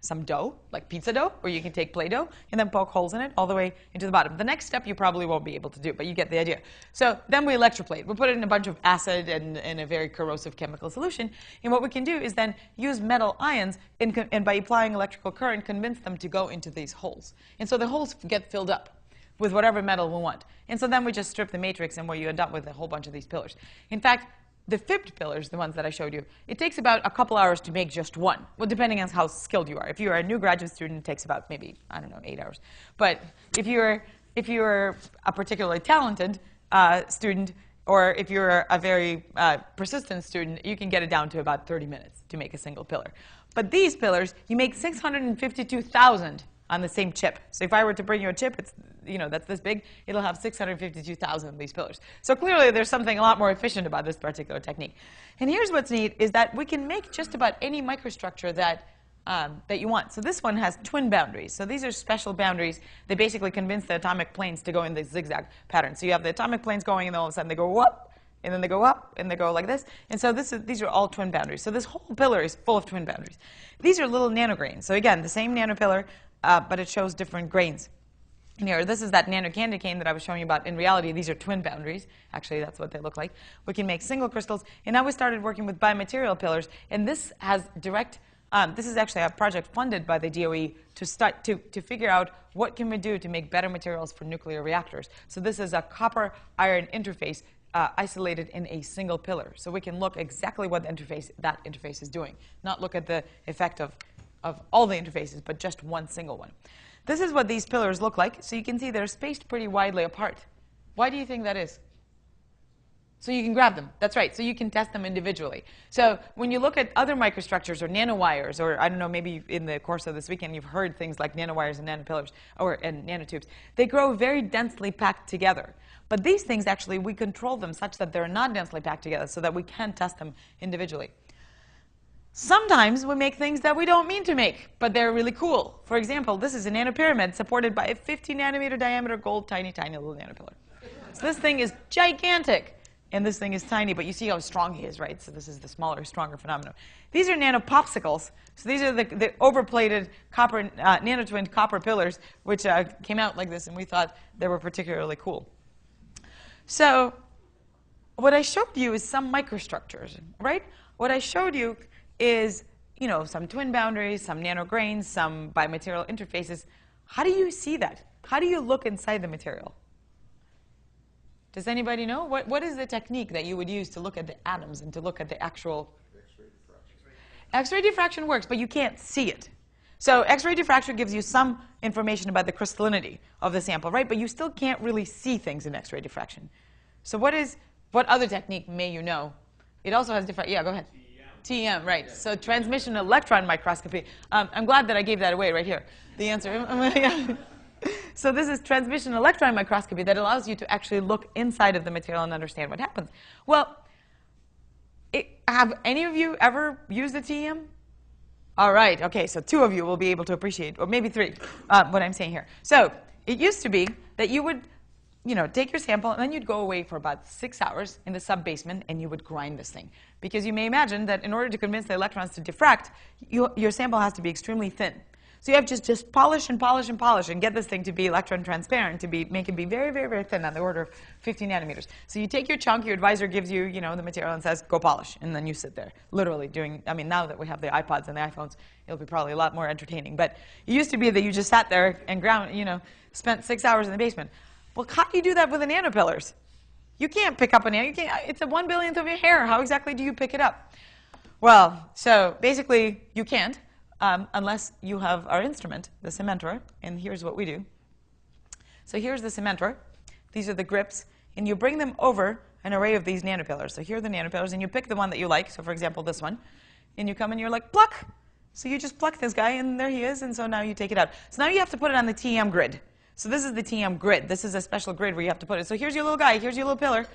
some dough, like pizza dough, or you can take Play-Doh and then poke holes in it all the way into the bottom. The next step you probably won't be able to do, but you get the idea. So then we electroplate. We put it in a bunch of acid and in a very corrosive chemical solution. And what we can do is then use metal ions and by applying electrical current, convince them to go into these holes. And so the holes get filled up with whatever metal we want. And so then we just strip the matrix, and where you end up with a whole bunch of these pillars. In fact, the fibbed pillars, the ones that I showed you, it takes about a couple hours to make just one. Well, depending on how skilled you are. If you're a new graduate student, it takes about maybe, I don't know, 8 hours. But if you're a particularly talented student, or if you're a very persistent student, you can get it down to about 30 minutes to make a single pillar. But these pillars, you make 652,000 on the same chip. So if I were to bring you a chip, it's, that's this big, it'll have 652,000 of these pillars. So clearly there's something a lot more efficient about this particular technique. And here's what's neat, is that we can make just about any microstructure that you want. So this one has twin boundaries. So these are special boundaries that basically convince the atomic planes to go in this zigzag pattern. So you have the atomic planes going, and then all of a sudden they go up, and then they go up, and they go like this. And so these are all twin boundaries. So this whole pillar is full of twin boundaries. These are little nanograins. So again, the same nanopillar, but it shows different grains. And here, this is that nanocandy cane that I was showing you about. In reality, these are twin boundaries. Actually, that's what they look like. We can make single crystals. And now we started working with biomaterial pillars. And this has direct, this is actually a project funded by the DOE to start to figure out what can we do to make better materials for nuclear reactors. So this is a copper-iron interface isolated in a single pillar. So we can look exactly what that interface is doing, not look at the effect of all the interfaces, but just one single one. This is what these pillars look like. So you can see they're spaced pretty widely apart. Why do you think that is? So you can grab them. That's right. So you can test them individually. So when you look at other microstructures or nanowires, or I don't know, maybe in the course of this weekend you've heard things like nanowires and nanopillars and nanotubes, they grow very densely packed together. But these things, actually, we control them such that they're not densely packed together so that we can test them individually. Sometimes we make things that we don't mean to make, but they're really cool. For example, this is a nanopyramid supported by a 50-nanometer diameter gold, tiny, tiny little nanopillar. So this thing is gigantic, and this thing is tiny, but you see how strong he is, right? So this is the smaller, stronger phenomenon. These are nanopopsicles. So these are the overplated copper, nanotwinned copper pillars, which came out like this, and we thought they were particularly cool. So what I showed you is some microstructures, right? What I showed you is, some twin boundaries, some nanograins, some biomaterial interfaces. How do you see that? How do you look inside the material? Does anybody know? What is the technique that you would use to look at the atoms and to look at the actual? X-ray diffraction. X-ray diffraction works, but you can't see it. So X-ray diffraction gives you some information about the crystallinity of the sample, right? But you still can't really see things in X-ray diffraction. So what other technique may you know? It also has different, yeah, go ahead. TEM, right. Yeah. So transmission electron microscopy. I'm glad that I gave that away right here. The answer. So this is transmission electron microscopy that allows you to actually look inside of the material and understand what happens. Well, have any of you ever used a TEM? All right. OK, so 2 of you will be able to appreciate, or maybe 3, what I'm saying here. So it used to be that you would take your sample, and then you'd go away for about 6 hours in the sub-basement, and you would grind this thing. Because you may imagine that in order to convince the electrons to diffract, your sample has to be extremely thin. So you have to just polish and polish and polish and get this thing to be electron transparent, to make it be very, very, very thin, on the order of 50 nanometers. So you take your chunk, your advisor gives you, the material and says, go polish. And then you sit there, literally doing, now that we have the iPods and the iPhones, it'll be probably a lot more entertaining. But it used to be that you just sat there and spent 6 hours in the basement. Well, how do you do that with the nanopillars? You can't pick up a nano. It's a 1/1000th of your hair. How exactly do you pick it up? Well, so basically, you can't unless you have our instrument, the cementor. And here's what we do. So here's the cementor. These are the grips. And you bring them over an array of these nanopillars. So here are the nanopillars. And you pick the one that you like. So for example, this one. And you come and you're like, pluck. So you just pluck this guy, and there he is. And so now you take it out. So now you have to put it on the TEM grid. So this is the TEM grid. This is a special grid where you have to put it. So here's your little guy. Here's your little pillar.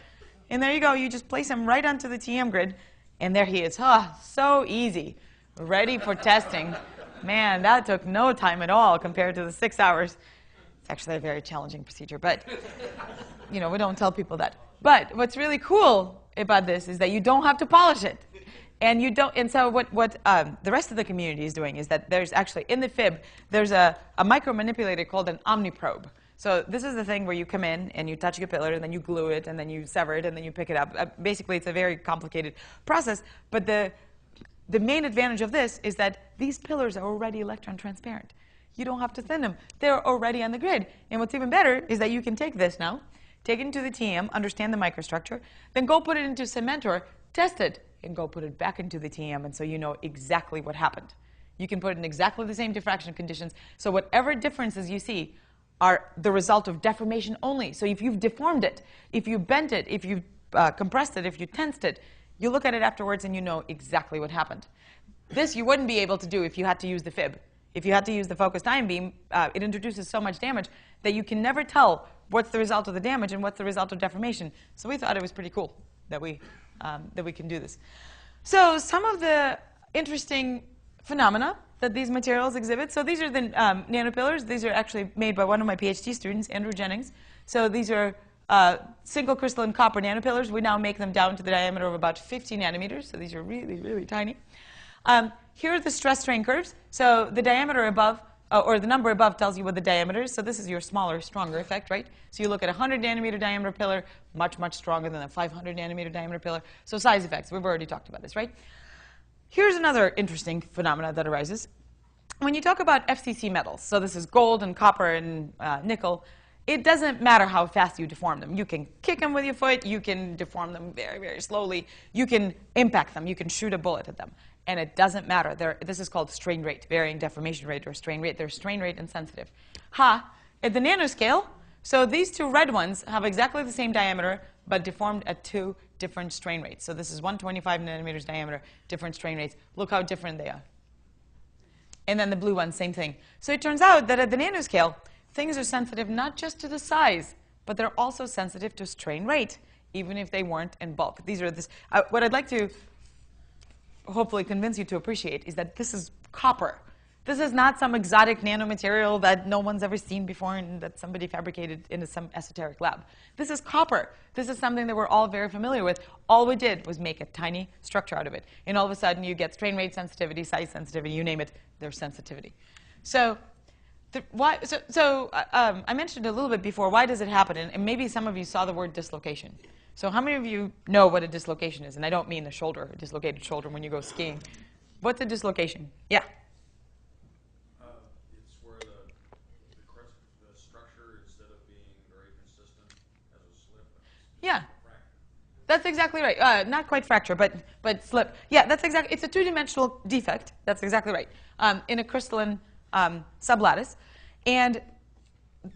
And there you go. You just place him right onto the TEM grid. And there he is. So easy. Ready for testing. Man, that took no time at all compared to the 6 hours. It's actually a very challenging procedure. But, we don't tell people that. But what's really cool about this is that you don't have to polish it. And you don't. And so what the rest of the community is doing is that there's actually in the fib there's a micro manipulator called an omniprobe. So this is the thing where you come in and you touch your pillar and then you glue it and then you sever it and then you pick it up. Basically, it's a very complicated process. But the main advantage of this is that these pillars are already electron transparent. You don't have to thin them. They're already on the grid. And what's even better is that you can take this now, take it into the TM, understand the microstructure, then go put it into Cementor, test it, and go put it back into the TM, and so you know exactly what happened. You can put it in exactly the same diffraction conditions, so whatever differences you see are the result of deformation only. So if you've deformed it, if you bent it, if you compressed it, if you tensed it, you look at it afterwards and you know exactly what happened. This you wouldn't be able to do if you had to use the fib. If you had to use the focused ion beam, it introduces so much damage that you can never tell what's the result of the damage and what's the result of deformation. So we thought it was pretty cool that we can do this. So some of the interesting phenomena that these materials exhibit. So these are the Nano-Pillars. These are actually made by one of my PhD students, Andrew Jennings. So these are single crystalline copper Nano-Pillars. We now make them down to the diameter of about 50 nanometers. So these are really, really tiny. Here are the stress strain curves. So the diameter above, or the number above tells you what the diameter is. So this is your smaller, stronger effect, right? So you look at a 100 nanometer diameter pillar, much, much stronger than a 500 nanometer diameter pillar. So size effects, we've already talked about this, right? Here's another interesting phenomena that arises. When you talk about FCC metals, so this is gold and copper and nickel, it doesn't matter how fast you deform them. You can kick them with your foot. You can deform them very, very slowly. You can impact them. You can shoot a bullet at them. And it doesn't matter. This is called strain rate, varying deformation rate or strain rate. They're strain rate insensitive. At the nanoscale, so these two red ones have exactly the same diameter, but deformed at two different strain rates. So this is 125 nanometers diameter, different strain rates. Look how different they are. And then the blue one, same thing. So it turns out that at the nanoscale, things are sensitive not just to the size, but they're also sensitive to strain rate, even if they weren't in bulk. These are what I'd like to hopefully convince you to appreciate is that this is copper. This is not some exotic nanomaterial that no one's ever seen before and that somebody fabricated in some esoteric lab. This is copper. This is something that we're all very familiar with. All we did was make a tiny structure out of it. And all of a sudden, you get strain rate sensitivity, size sensitivity, you name it, there's sensitivity. So I mentioned a little bit before, why does it happen? And maybe some of you saw the word dislocation. So how many of you know what a dislocation is? And I don't mean the shoulder, a dislocated shoulder when you go skiing. What's a dislocation? Yeah? It's where the structure, instead of being very consistent, has a slip. Yeah. That's exactly right. Not quite fracture, but slip. Yeah, that's exactly. It's a two-dimensional defect. That's exactly right. In a crystalline sublattice. And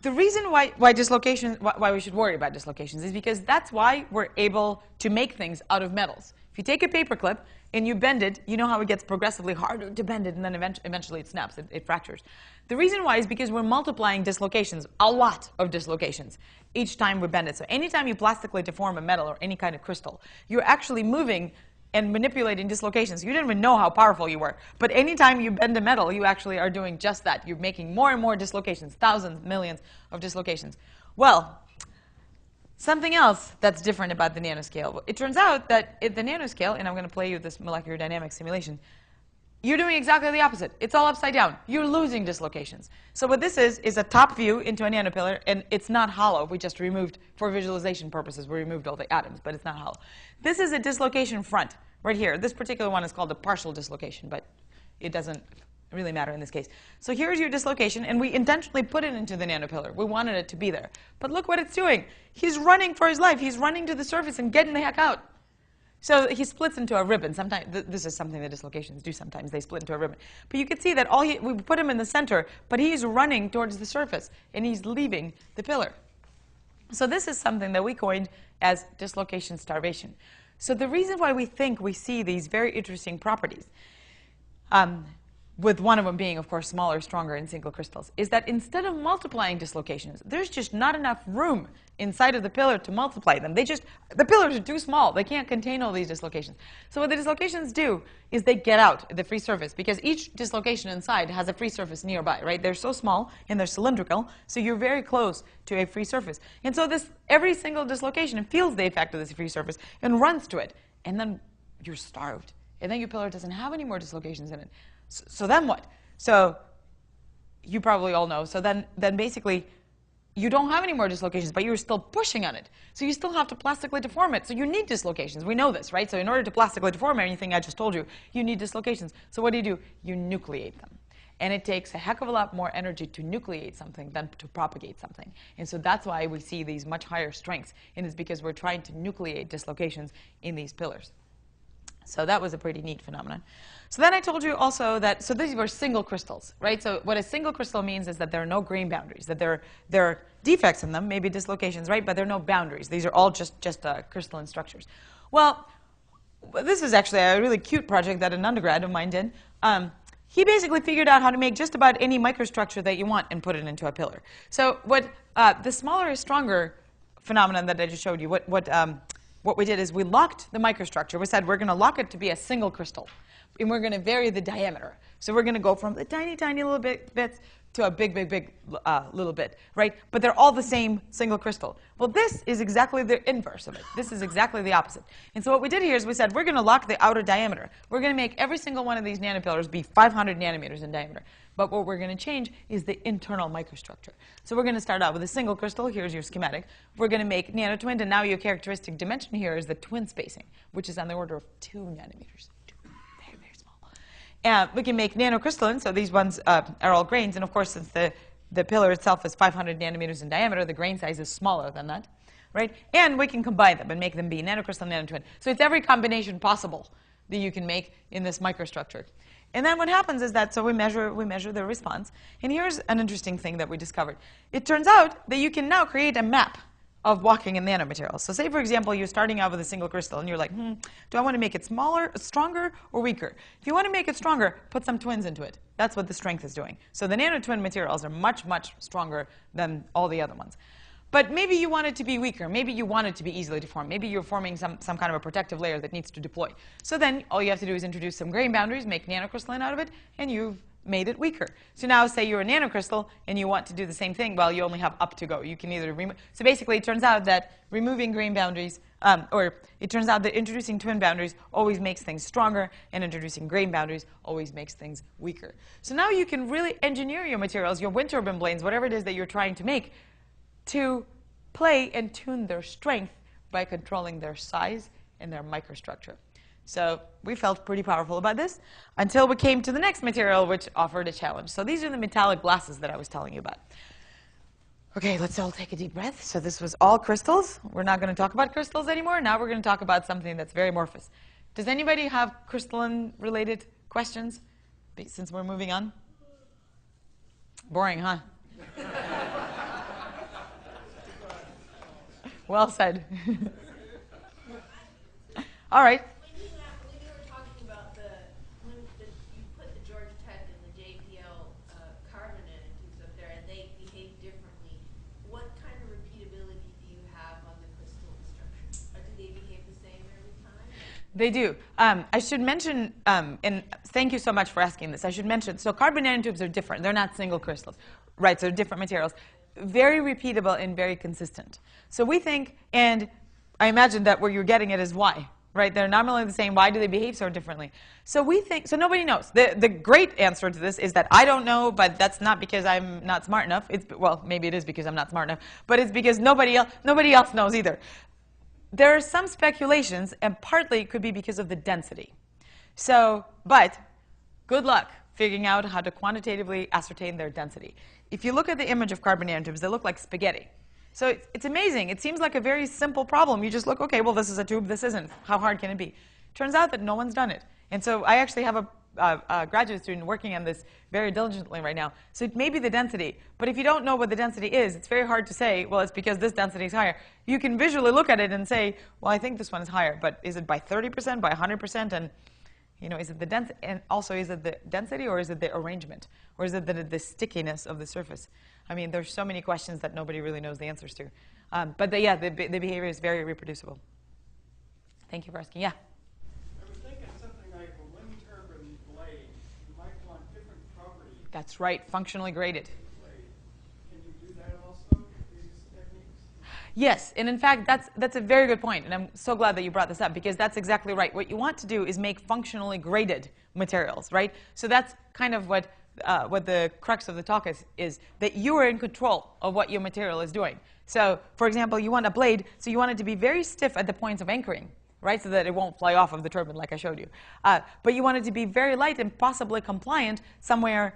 the reason why we should worry about dislocations is because that's why we're able to make things out of metals. If you take a paper clip and you bend it, you know how it gets progressively harder to bend it, and then eventually it snaps, it fractures. The reason why is because we're multiplying dislocations, a lot of dislocations, each time we bend it. So anytime you plastically deform a metal or any kind of crystal, you're actually moving and manipulating dislocations. You didn't even know how powerful you were. But anytime you bend a metal, you actually are doing just that. You're making more and more dislocations, thousands, millions of dislocations. Well, something else that's different about the nanoscale. It turns out that at the nanoscale, and I'm going to play you this molecular dynamics simulation, you're doing exactly the opposite. It's all upside down. You're losing dislocations. So what this is a top view into a nanopillar, and it's not hollow. We just removed, for visualization purposes, we removed all the atoms, but it's not hollow. This is a dislocation front right here. This particular one is called a partial dislocation, but it doesn't really matter in this case. So here's your dislocation, and we intentionally put it into the nanopillar. We wanted it to be there. But look what it's doing. He's running for his life. He's running to the surface and getting the heck out. So he splits into a ribbon. Sometimes this is something that dislocations do sometimes. They split into a ribbon. But you can see that we put him in the center, but he's running towards the surface, and he's leaving the pillar. So this is something that we coined as dislocation starvation. So the reason why we think we see these very interesting properties, with one of them being, of course, smaller, stronger in single crystals, is that instead of multiplying dislocations, there's just not enough room inside of the pillar to multiply them. The pillars are too small. They can't contain all these dislocations. So what the dislocations do is they get out the free surface, because each dislocation inside has a free surface nearby, right? They're so small and they're cylindrical, so you're very close to a free surface. And so every single dislocation feels the effect of this free surface and runs to it. And then you're starved. and then your pillar doesn't have any more dislocations in it. So then what? So you probably all know. So then basically, you don't have any more dislocations, but you're still pushing on it. So you still have to plastically deform it. So you need dislocations. We know this, right? So in order to plastically deform anything I just told you, you need dislocations. So what do? You nucleate them. And it takes a heck of a lot more energy to nucleate something than to propagate something. And so that's why we see these much higher strengths. And it's because we're trying to nucleate dislocations in these pillars. So that was a pretty neat phenomenon. So then I told you also that, so these were single crystals, right? So what a single crystal means is that there are no grain boundaries, that there are defects in them, maybe dislocations, right? But there are no boundaries. These are all just crystalline structures. Well, this is actually a really cute project that an undergrad of mine did. He basically figured out how to make just about any microstructure that you want and put it into a pillar. So what the smaller is stronger phenomenon that I just showed you, what we did is we locked the microstructure. We said we're going to lock it to be a single crystal, and we're going to vary the diameter. So we're going to go from the tiny, tiny little bits to a big, big, big little bit, right? But they're all the same single crystal. Well, this is exactly the inverse of it. This is exactly the opposite. And so what we did here is we said we're going to lock the outer diameter. We're going to make every single one of these nanopillars be 500 nanometers in diameter. But what we're going to change is the internal microstructure. So we're going to start out with a single crystal. Here's your schematic. We're going to make nanotwin, and now your characteristic dimension here is the twin spacing, which is on the order of 2 nanometers. Very, very small. We can make nanocrystalline, so these ones are all grains. And of course, since the pillar itself is 500 nanometers in diameter, the grain size is smaller than that, right? And we can combine them and make them be nanocrystalline, nanotwin. So it's every combination possible that you can make in this microstructure. And then what happens is that, so we measure the response. And here's an interesting thing that we discovered. It turns out that you can now create a map of walking in nanomaterials. So say, for example, you're starting out with a single crystal, and you're like, do I want to make it smaller, stronger, or weaker? If you want to make it stronger, put some twins into it. That's what the strength is doing. So the nanotwin materials are much, much stronger than all the other ones. But maybe you want it to be weaker. Maybe you want it to be easily deformed. Maybe you're forming some kind of a protective layer that needs to deploy. So then all you have to do is introduce some grain boundaries, make nanocrystalline out of it, and you've made it weaker. So now say you're a nanocrystal and you want to do the same thing. Well, you only have up to go. You can either remove. So basically, it turns out that removing grain boundaries, or it turns out that introducing twin boundaries always makes things stronger, and introducing grain boundaries always makes things weaker. So now you can really engineer your materials, your wind turbine blades, whatever it is that you're trying to make, to play and tune their strength by controlling their size and their microstructure. So we felt pretty powerful about this until we came to the next material, which offered a challenge. So these are the metallic glasses that I was telling you about. OK, let's all take a deep breath. So this was all crystals. We're not going to talk about crystals anymore. Now we're going to talk about something that's very amorphous. Does anybody have crystalline-related questions since we're moving on? Boring, huh? Well said. All right. When you were talking about when you put the Georgia Tech and the JPL carbon nanotubes up there and they behave differently, what kind of repeatability do you have on the crystalline structure? Or do they behave the same every time? They do. I should mention, and thank you so much for asking this. I should mention, so carbon nanotubes are different. They're not single crystals, right? So they're different materials. Very repeatable and very consistent. So we think, and I imagine that where you're getting it is why, right? They're nominally the same. Why do they behave so differently? So we think, so nobody knows. The great answer to this is that I don't know, but that's not because I'm not smart enough. Well, maybe it is because I'm not smart enough, but it's because nobody else knows either. There are some speculations, and partly it could be because of the density. So, but good luck figuring out how to quantitatively ascertain their density. If you look at the image of carbon nanotubes, they look like spaghetti. So it's amazing. It seems like a very simple problem. You just look, OK, well, this is a tube. This isn't. How hard can it be? Turns out that no one's done it. And so I actually have a graduate student working on this very diligently right now. So it may be the density. But if you don't know what the density is, it's very hard to say, well, it's because this density is higher. You can visually look at it and say, well, I think this one is higher. But is it by 30%, by 100%? And is it the density? And also, is it the density, or is it the arrangement? Or is it the stickiness of the surface? I mean, there's so many questions that nobody really knows the answers to. But the behavior is very reproducible. Thank you for asking. Yeah? I was thinking something like a wind turbine blade. You might want different properties. That's right, functionally graded. Can you do that also with these techniques? Yes, and in fact, that's a very good point, and I'm so glad that you brought this up, because that's exactly right. What you want to do is make functionally graded materials, right? So that's kind of what the crux of the talk is that you are in control of what your material is doing. So, for example, you want a blade, so you want it to be very stiff at the points of anchoring, right, so that it won't fly off of the turbine like I showed you. But you want it to be very light and possibly compliant somewhere.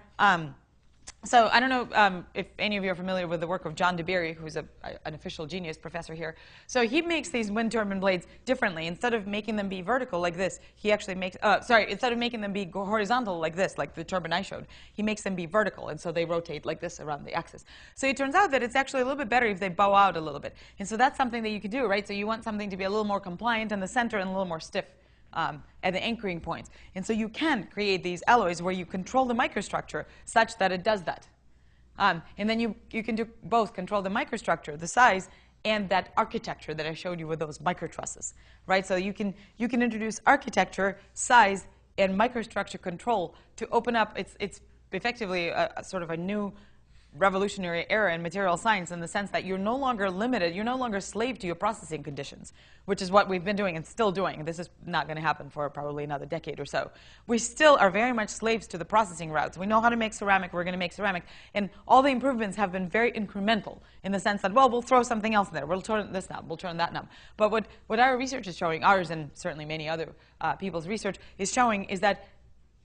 So I don't know if any of you are familiar with the work of John DeBerry, who's an official genius professor here. So he makes these wind turbine blades differently. Instead of making them be vertical like this, he actually makes, instead of making them be horizontal like this, like the turbine I showed, he makes them be vertical, and so they rotate like this around the axis. So it turns out that it's actually a little bit better if they bow out a little bit. And so that's something that you can do, right? So you want something to be a little more compliant in the center and a little more stiff at the anchoring points. And so you can create these alloys where you control the microstructure such that it does that. And then you can do both, control the microstructure, the size, and that architecture that I showed you with those microtrusses, right? So you can introduce architecture, size, and microstructure control to open up. It's effectively a sort of a new revolutionary era in material science, in the sense that you're no longer limited, you're no longer slave to your processing conditions, which is what we've been doing and still doing. This is not going to happen for probably another decade or so. We still are very much slaves to the processing routes. We know how to make ceramic, we're going to make ceramic, and all the improvements have been very incremental, in the sense that, well, we'll throw something else in there, we'll turn this knob, we'll turn that knob. But what our research is showing, ours and certainly many other people's research is showing, is that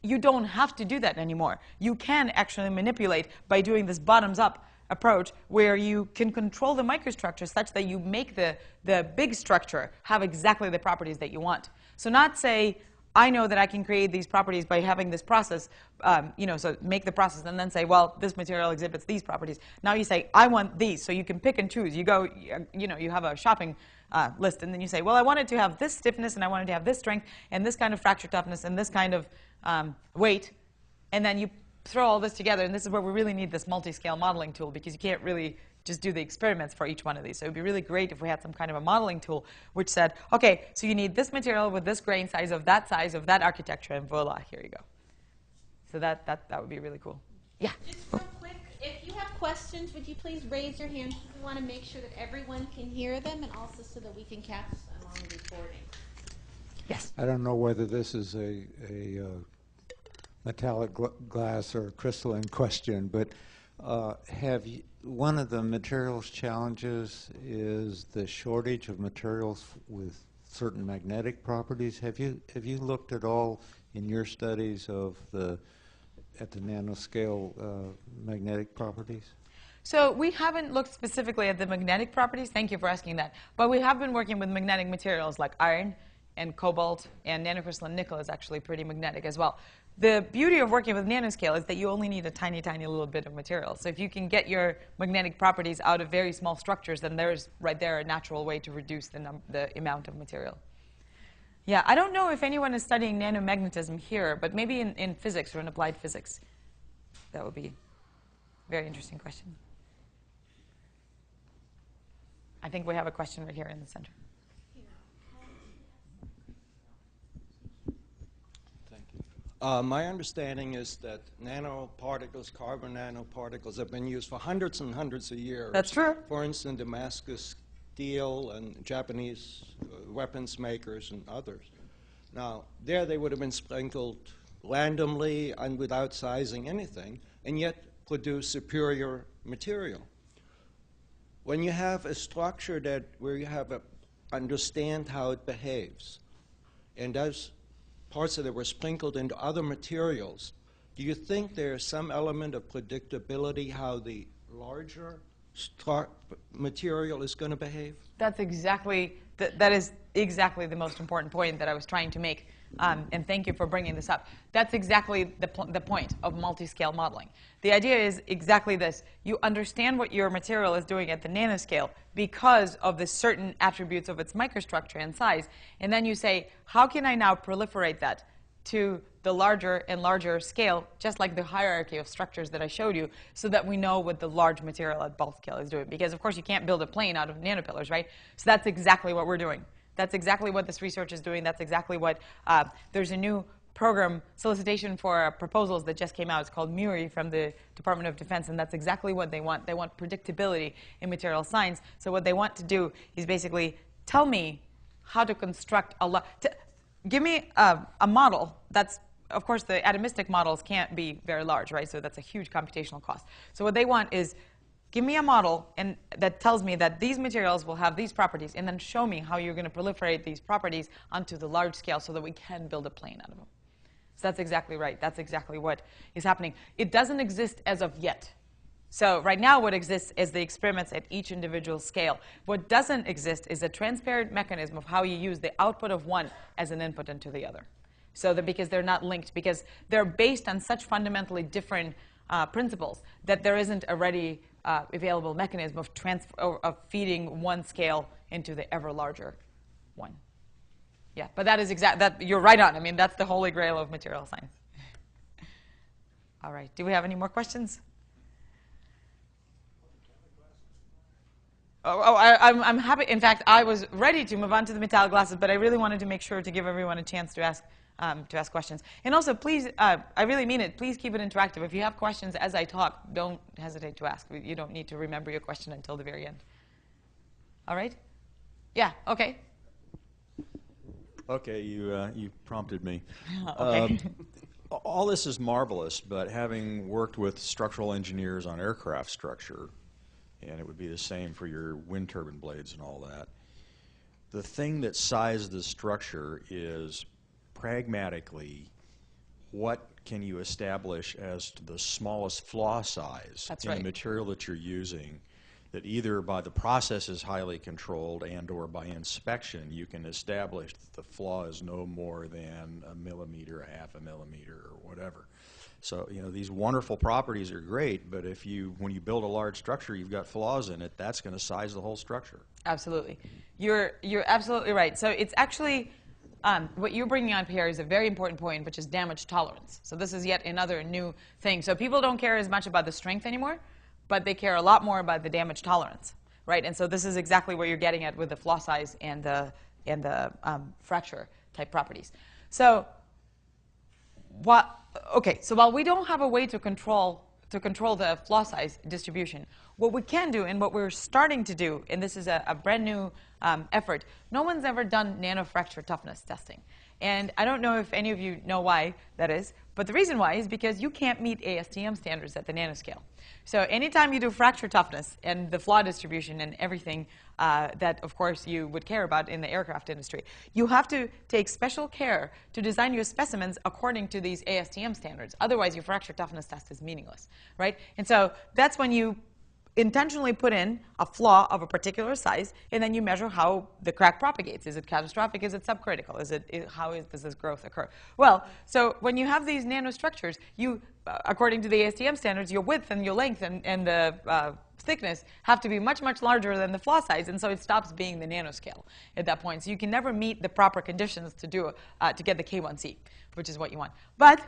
you don't have to do that anymore. You can actually manipulate by doing this bottoms-up approach, where you can control the microstructure such that you make the big structure have exactly the properties that you want. So not say, I know that I can create these properties by having this process, so make the process and then say, well, this material exhibits these properties. Now you say, I want these, so you can pick and choose. You go, you have a shopping list, and then you say, well, I want it to have this stiffness, and I want it to have this strength, and this kind of fracture toughness, and this kind of weight, and then you throw all this together, and this is where we really need this multi-scale modeling tool, because you can't really just do the experiments for each one of these. So it would be really great if we had some kind of a modeling tool which said, okay, so you need this material with this grain size, of that architecture, and voila, here you go. So that would be really cool. Yeah? Just real quick, if you have questions, would you please raise your hand? We want to make sure that everyone can hear them, and also so that we can catch them on the recording. Yes? I don't know whether this is a metallic glass or crystalline question, but one of the materials challenges is the shortage of materials with certain magnetic properties. Have you looked at all in your studies of at the nanoscale magnetic properties? So we haven't looked specifically at the magnetic properties. Thank you for asking that. But we have been working with magnetic materials like iron and cobalt, and nanocrystalline nickel is actually pretty magnetic as well. The beauty of working with nanoscale is that you only need a tiny, tiny little bit of material. So if you can get your magnetic properties out of very small structures, then there's right there a natural way to reduce the amount of material. Yeah, I don't know if anyone is studying nanomagnetism here, but maybe in physics or in applied physics. That would be a very interesting question. I think we have a question right here in the center. My understanding is that nanoparticles, carbon nanoparticles, have been used for hundreds and hundreds of years. That's true. For instance, Damascus steel and Japanese weapons makers and others. Now, there they would have been sprinkled randomly and without sizing anything, and yet produce superior material. When you have a structure where you have understand how it behaves, and those parts of it were sprinkled into other materials, do you think there's some element of predictability how the larger material is going to behave? That's exactly, that is exactly the most important point that I was trying to make. And thank you for bringing this up. That's exactly the point of multi-scale modeling. The idea is exactly this. You understand what your material is doing at the nanoscale because of the certain attributes of its microstructure and size. And then you say, how can I now proliferate that to the larger and larger scale, just like the hierarchy of structures that I showed you, so that we know what the large material at bulk scale is doing. Because, of course, you can't build a plane out of nanopillars, right? So that's exactly what we're doing. That's exactly what this research is doing. That's exactly what there's a new program solicitation for proposals that just came out. It's called MURI from the Department of Defense, and that's exactly what they want. They want predictability in material science. So what they want to do is basically tell me how to construct give me a model that's, of course, the atomistic models can't be very large, right? So that's a huge computational cost. So what they want is give me a model that tells me that these materials will have these properties, and then show me how you're going to proliferate these properties onto the large scale so that we can build a plane out of them. So that's exactly right. That's exactly what is happening. It doesn't exist as of yet. So right now what exists is the experiments at each individual scale. What doesn't exist is a transparent mechanism of how you use the output of one as an input into the other. So that because they're not linked, because they're based on such fundamentally different principles that there isn't a ready available mechanism of feeding one scale into the ever larger one. Yeah, but that is you're right on. I mean, that's the holy grail of material science. All right, do we have any more questions? I'm happy. In fact, I was ready to move on to the metallic glasses, but I really wanted to make sure to give everyone a chance to ask questions. And also, please, I really mean it, please keep it interactive. If you have questions as I talk, don't hesitate to ask. You don't need to remember your question until the very end. All right? Yeah, okay. Okay, you prompted me. Okay. All this is marvelous, but having worked with structural engineers on aircraft structure, and it would be the same for your wind turbine blades and all that, the thing that sizes the structure is pragmatically what can you establish as to the smallest flaw size in the material that you're using, that either by the process is highly controlled and or by inspection you can establish that the flaw is no more than a millimeter, a half a millimeter, or whatever. So, you know, these wonderful properties are great, but if when you build a large structure, you've got flaws in it, that's going to size the whole structure. Absolutely. You're absolutely right. So it's actually, what you're bringing up here is a very important point, which is damage tolerance. So this is yet another new thing. So people don't care as much about the strength anymore, but they care a lot more about the damage tolerance, right? And so this is exactly what you're getting at with the flaw size and the fracture type properties. So so while we don't have a way to control the flaw size distribution, what we can do and what we're starting to do, and this is a brand new effort, no one's ever done nanofracture toughness testing. And I don't know if any of you know why that is, but the reason why is because you can't meet ASTM standards at the nanoscale. So anytime you do fracture toughness and the flaw distribution and everything that, of course, you would care about in the aircraft industry, you have to take special care to design your specimens according to these ASTM standards. Otherwise, your fracture toughness test is meaningless, right? And so that's when you intentionally put in a flaw of a particular size, and then you measure how the crack propagates. Is it catastrophic? Is it subcritical? Does this growth occur? Well, so when you have these nanostructures, according to the ASTM standards, your width and your length and the thickness have to be much, much larger than the flaw size, and so it stops being the nanoscale at that point. So you can never meet the proper conditions to get the K1C, which is what you want. But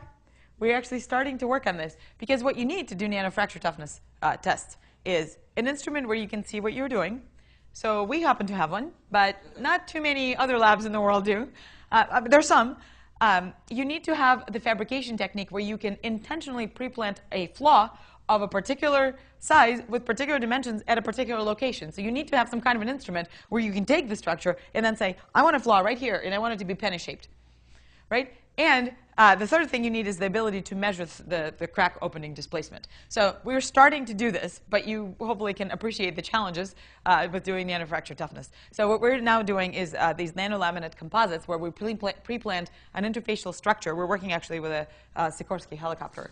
we're actually starting to work on this, because what you need to do nanofracture toughness tests is an instrument where you can see what you're doing. So we happen to have one, but not too many other labs in the world do. There's some. You need to have the fabrication technique where you can intentionally pre-plant a flaw of a particular size with particular dimensions at a particular location. So you need to have some kind of an instrument where you can take the structure and then say, I want a flaw right here, and I want it to be penny-shaped, right? And the third thing you need is the ability to measure the crack opening displacement. So we're starting to do this, but you hopefully can appreciate the challenges with doing nanofracture toughness. So what we're now doing is these nanolaminate composites where we pre-plant an interfacial structure. We're working actually with a Sikorsky helicopter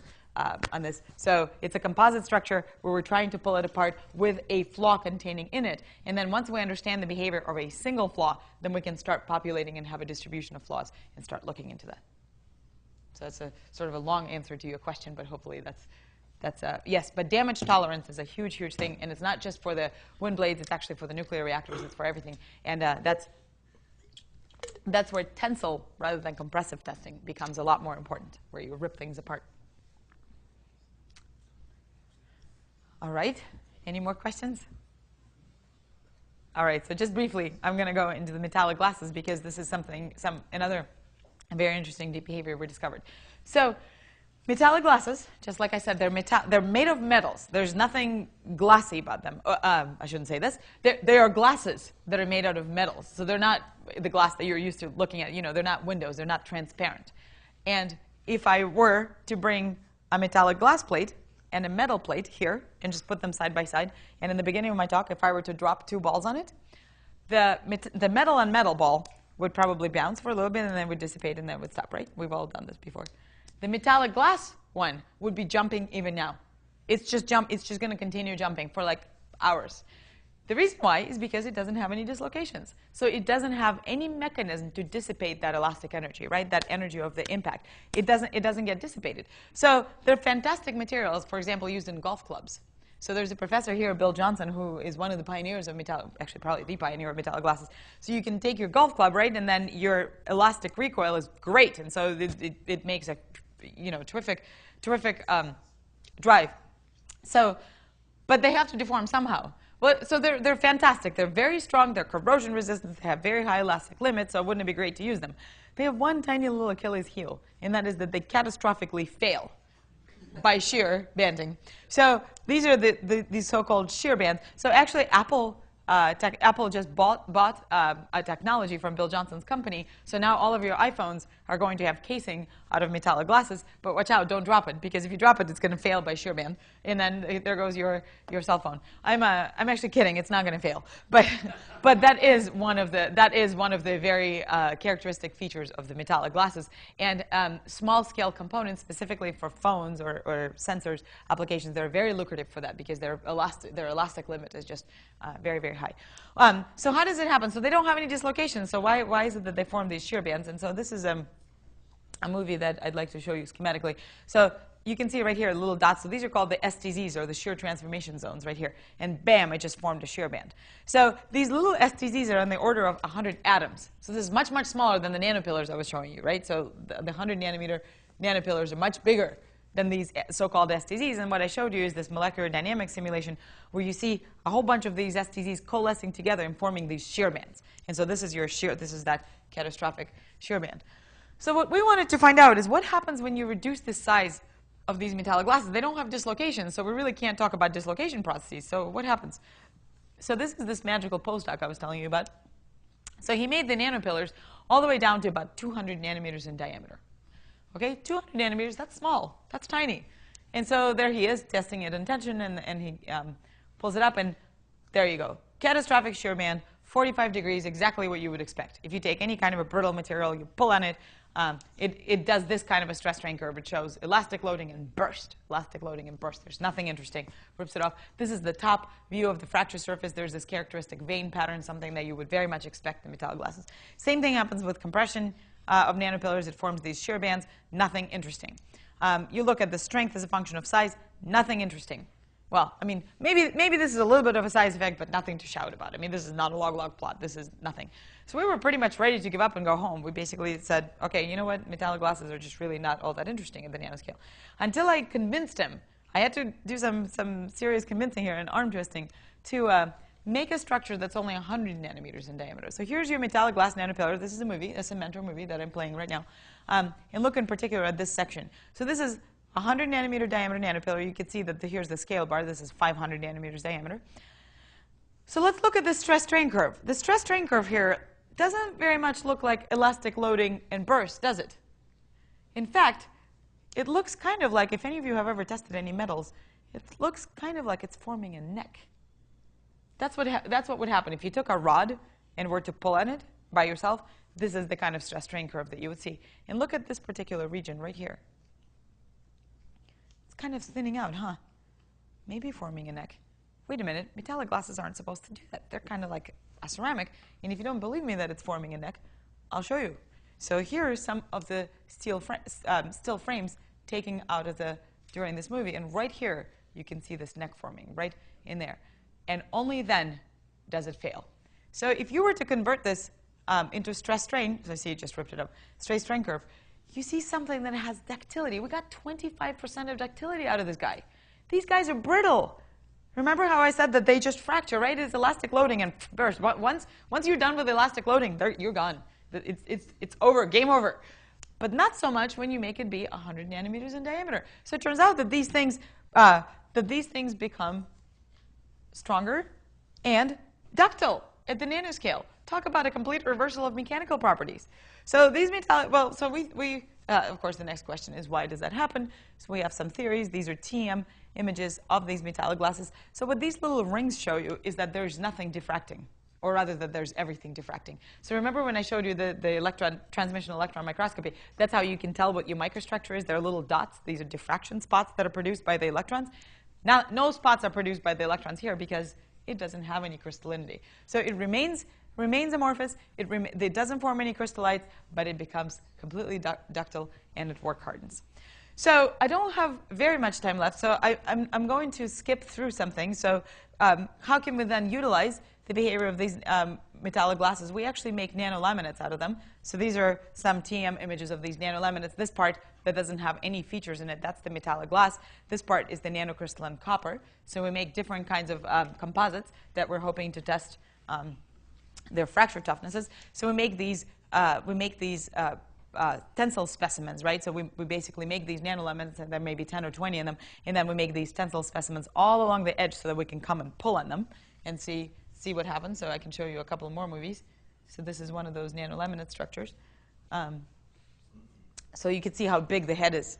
on this. So it's a composite structure where we're trying to pull it apart with a flaw containing in it. And then once we understand the behavior of a single flaw, then we can start populating and have a distribution of flaws and start looking into that. So that's a sort of a long answer to your question, but hopefully that's yes. But damage tolerance is a huge, huge thing, and it's not just for the wind blades. It's actually for the nuclear reactors. It's for everything, and that's where tensile rather than compressive testing becomes a lot more important, where you rip things apart. All right. Any more questions? All right. So just briefly, I'm going to go into the metallic glasses because this is another A very interesting behavior we discovered. So metallic glasses, just like I said, they're made of metals. There's nothing glassy about them. I shouldn't say this. They are glasses that are made out of metals. So they're not the glass that you're used to looking at. You know, they're not windows. They're not transparent. And if I were to bring a metallic glass plate and a metal plate here and just put them side by side, and in the beginning of my talk, if I were to drop two balls on it, the metal on metal ball would probably bounce for a little bit and then would dissipate and then would stop, right? We've all done this before. The metallic glass one would be jumping even now. It's just going to continue jumping for like hours. The reason why is because it doesn't have any dislocations. So it doesn't have any mechanism to dissipate that elastic energy, right? That energy of the impact. It doesn't get dissipated. So they're fantastic materials, for example, used in golf clubs. So there's a professor here, Bill Johnson, who is one of the pioneers of metallic, actually probably the pioneer of metallic glasses. So you can take your golf club, right, and then your elastic recoil is great, and so it makes a terrific drive. So, but they have to deform somehow. Well, so they're fantastic. They're very strong. They're corrosion resistant. They have very high elastic limits. So wouldn't it be great to use them? They have one tiny little Achilles heel, and that is that they catastrophically fail by shear banding. So these are these so-called shear bands. So actually, Apple just bought a technology from Bill Johnson's company. So now all of your iPhones are going to have casing out of metallic glasses. But watch out, don't drop it, because if you drop it, it's going to fail by shear band, and then there goes your cell phone. I'm actually kidding. It's not going to fail, but that is one of the very characteristic features of the metallic glasses. And small-scale components, specifically for phones or sensors applications, they're very lucrative for that because their elastic limit is just very, very high. So how does it happen? So they don't have any dislocations. So why is it that they form these shear bands? And so this is a movie that I'd like to show you schematically. So you can see right here little dots. So these are called the STZs, or the shear transformation zones, right here. And bam, it just formed a shear band. So these little STZs are on the order of 100 atoms. So this is much, much smaller than the Nano-pillars I was showing you, right? So the 100 nanometer Nano-pillars are much bigger than these so-called STZs. And what I showed you is this molecular dynamics simulation where you see a whole bunch of these STZs coalescing together and forming these shear bands. And so this is your shear. This is that catastrophic shear band. So what we wanted to find out is what happens when you reduce the size of these metallic glasses. They don't have dislocation, so we really can't talk about dislocation processes. So what happens? So this is this magical postdoc I was telling you about. So he made the Nano-pillars all the way down to about 200 nanometers in diameter. Okay, 200 nanometers, that's small. That's tiny. And so there he is testing it in tension, and he pulls it up, and there you go. Catastrophic shear band, 45 degrees, exactly what you would expect. If you take any kind of a brittle material, you pull on it, it does this kind of a stress strain curve. It shows elastic loading and burst. Elastic loading and burst. There's nothing interesting. Rips it off. This is the top view of the fracture surface. There's this characteristic vein pattern, something that you would very much expect in metallic glasses. Same thing happens with compression of Nano-pillars. It forms these shear bands. Nothing interesting. You look at the strength as a function of size. Nothing interesting. Well, I mean, maybe this is a little bit of a size effect, but nothing to shout about. I mean, this is not a log-log plot. This is nothing. So we were pretty much ready to give up and go home. We basically said, OK, you know what? Metallic glasses are just really not all that interesting at the nanoscale. Until I convinced him. I had to do some serious convincing here and arm twisting to make a structure that's only 100 nanometers in diameter. So here's your metallic glass Nano-pillar. This is a movie, a Cemento movie that I'm playing right now. And look in particular at this section. So this is 100 nanometer diameter Nano-pillar. You can see that here's the scale bar. This is 500 nanometers diameter. So let's look at the stress strain curve. The stress strain curve here doesn't very much look like elastic loading and burst, does it? In fact, it looks kind of like, if any of you have ever tested any metals, it looks kind of like it's forming a neck. That's what would happen if you took a rod and were to pull on it by yourself. This is the kind of stress strain curve that you would see. And look at this particular region right here. Kind of thinning out, huh? Maybe forming a neck. Wait a minute, metallic glasses aren't supposed to do that. They're kind of like a ceramic. And if you don't believe me that it's forming a neck, I'll show you. So here are some of the still frames taken out of during this movie. And right here, you can see this neck forming right in there. And only then does it fail. So if you were to convert this into stress strain, so I see you just ripped it up, stress strain curve, you see something that has ductility. We got 25% of ductility out of this guy. These guys are brittle. Remember how I said that they just fracture, right? It's elastic loading and burst. Once you're done with elastic loading, you're gone. It's over, game over. but not so much when you make it be 100 nanometers in diameter. So it turns out that these things become stronger and ductile at the nanoscale. Talk about a complete reversal of mechanical properties. So these metallic, well, so of course, the next question is, why does that happen? So we have some theories. These are TM images of these metallic glasses. So what these little rings show you is that there's nothing diffracting, or rather that there's everything diffracting. So remember when I showed you the transmission electron microscopy? That's how you can tell what your microstructure is. There are little dots. These are diffraction spots that are produced by the electrons. Now, no spots are produced by the electrons here because it doesn't have any crystallinity. So it remains amorphous. It doesn't form any crystallites, but it becomes completely ductile, and it work hardens. So I don't have very much time left, so I'm going to skip through something. So how can we then utilize the behavior of these metallic glasses? We actually make nanolaminates out of them. So these are some TM images of these nanolaminates. This part that doesn't have any features in it, that's the metallic glass. This part is the nanocrystalline copper. So we make different kinds of composites that we're hoping to test their fracture toughnesses. So we make these tensile specimens, right? So we basically make these nanolaminates, and there may be 10 or 20 in them, and then we make these tensile specimens all along the edge so that we can come and pull on them and see what happens. So I can show you a couple more movies. So this is one of those nanolaminate structures. So you can see how big the head is.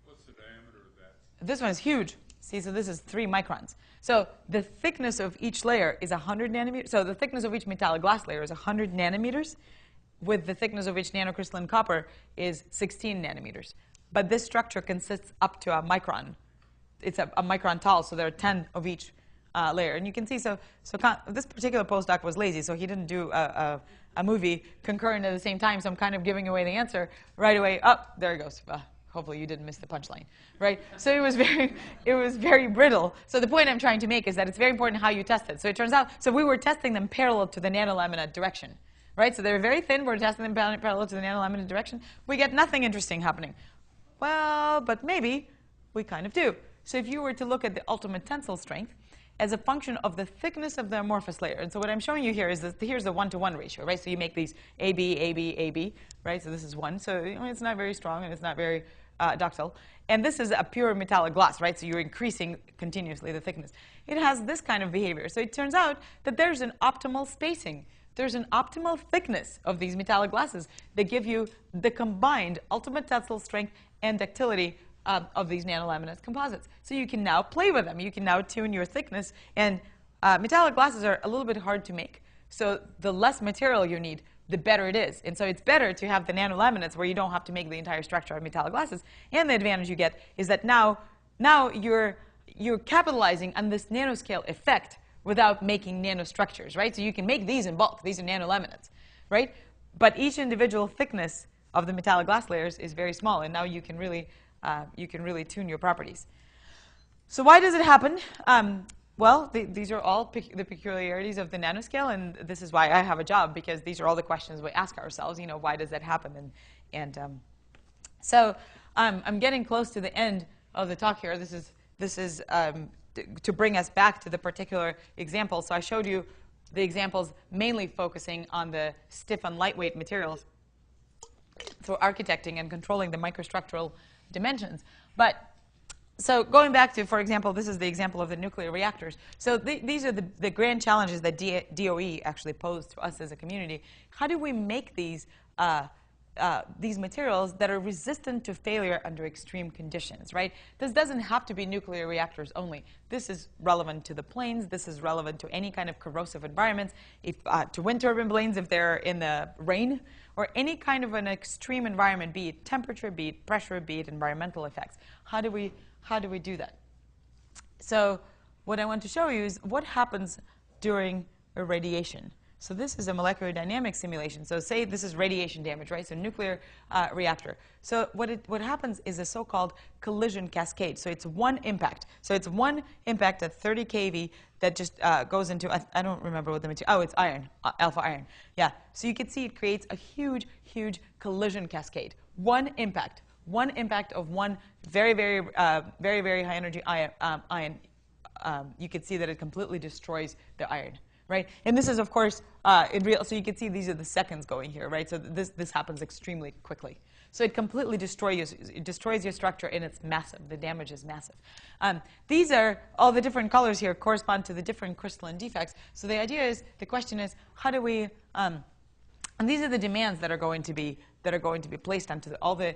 What's the diameter of that? This one is huge. See, so this is 3 microns. So the thickness of each layer is 100 nanometers. So the thickness of each metallic glass layer is 100 nanometers, with the thickness of each nanocrystalline copper is 16 nanometers. But this structure consists up to a micron. It's a micron tall, so there are 10 of each layer. And you can see, so this particular postdoc was lazy, so he didn't do a movie concurrent at the same time, so I'm kind of giving away the answer right away. Oh, there it goes. Hopefully you didn't miss the punchline, right? So it was very brittle. So the point I'm trying to make is that it's very important how you test it. So it turns out, so we were testing them parallel to the nanolaminate direction, right? So they're very thin. We're testing them parallel to the nanolaminate direction. We get nothing interesting happening. Well, but maybe we kind of do. So if you were to look at the ultimate tensile strength as a function of the thickness of the amorphous layer, and so what I'm showing you here is that here's the 1-to-1 ratio, right? So you make these AB, AB, AB, right? So this is 1. So it's not very strong, and it's not very ductile. And this is a pure metallic glass, right? So you're increasing continuously the thickness. It has this kind of behavior. So it turns out that there's an optimal spacing. There's an optimal thickness of these metallic glasses that give you the combined ultimate tensile strength and ductility of these nanolaminate composites. So you can now play with them. You can now tune your thickness. And metallic glasses are a little bit hard to make. So the less material you need, the better it is. And so it's better to have the nanolaminates where you don't have to make the entire structure of metallic glasses. And the advantage you get is that now you're capitalizing on this nanoscale effect without making nanostructures, right? So you can make these in bulk. These are nanolaminates, right? But each individual thickness of the metallic glass layers is very small, and now you can really tune your properties. So why does it happen? Well, these are all the peculiarities of the nanoscale, and this is why I have a job, because these are all the questions we ask ourselves. You know, why does that happen? So I'm getting close to the end of the talk here. This is to bring us back to the particular example. So I showed you the examples mainly focusing on the stiff and lightweight materials through architecting and controlling the microstructural dimensions. But so going back to, for example, this is the example of the nuclear reactors. So these are the grand challenges that DOE actually posed to us as a community. How do we make these materials that are resistant to failure under extreme conditions, right? This doesn't have to be nuclear reactors only. This is relevant to the planes. This is relevant to any kind of corrosive environments, to wind turbine blades if they're in the rain, or any kind of an extreme environment, be it temperature, be it pressure, be it environmental effects. How do we do that? So what I want to show you is what happens during irradiation. So this is a molecular dynamics simulation. So say this is radiation damage, right? So nuclear reactor. So what happens is a so-called collision cascade. So it's one impact. So it's one impact at 30 keV that just goes into, I don't remember what the material, oh, it's iron, alpha iron. Yeah, so you can see it creates a huge, huge collision cascade. One impact of one very, very high energy ion. You can see that it completely destroys the iron. right? And this is, of course, in real. So you can see these are the seconds going here, right? So this happens extremely quickly. So it completely destroys your structure, and it's massive. The damage is massive. These are all the different colors here correspond to the different crystalline defects. So the idea is, the question is, how do we? And these are the demands that are going to be placed onto all the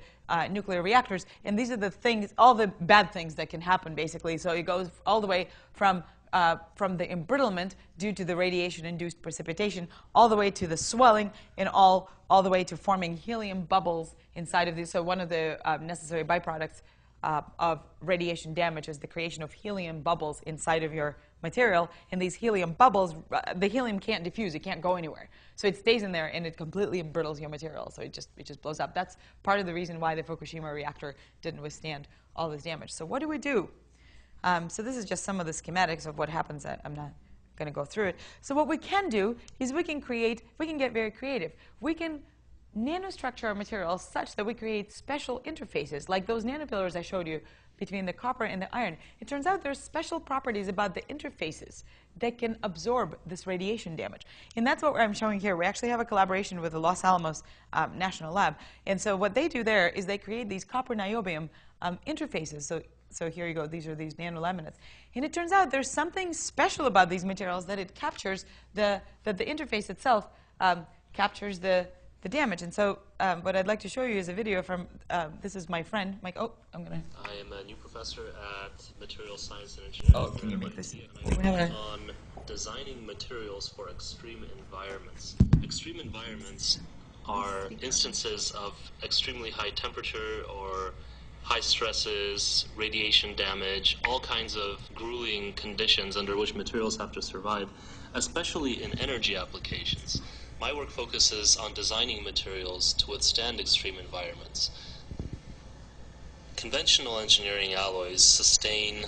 nuclear reactors. And these are the things, all the bad things that can happen, basically. So it goes all the way from the embrittlement due to the radiation-induced precipitation, all the way to the swelling, and all the way to forming helium bubbles inside of these. So one of the necessary byproducts of radiation damage is the creation of helium bubbles inside of your material. And these helium bubbles, the helium can't diffuse. It can't go anywhere. So it stays in there, and it completely embrittles your material. So it just blows up. That's part of the reason why the Fukushima reactor didn't withstand all this damage. So what do we do? So this is just some of the schematics of what happens. I'm not going to go through it. So what we can do is we can get very creative. We can nanostructure our materials such that we create special interfaces, like those nanopillars I showed you between the copper and the iron. It turns out there's special properties about the interfaces that can absorb this radiation damage. And that's what I'm showing here. We actually have a collaboration with the Los Alamos National Lab. And so what they do there is they create these copper niobium interfaces. So here you go. These are these nanolaminates. And it turns out there's something special about these materials, that it captures that the interface itself captures the damage. And so what I'd like to show you is a video from, this is my friend, Mike. Oh, I'm going to. I am a new professor at Material Science and Engineering. Oh, can you make this? On designing materials for extreme environments. Extreme environments are instances of extremely high temperature or high stresses, radiation damage, all kinds of grueling conditions under which materials have to survive, especially in energy applications. My work focuses on designing materials to withstand extreme environments. Conventional engineering alloys sustain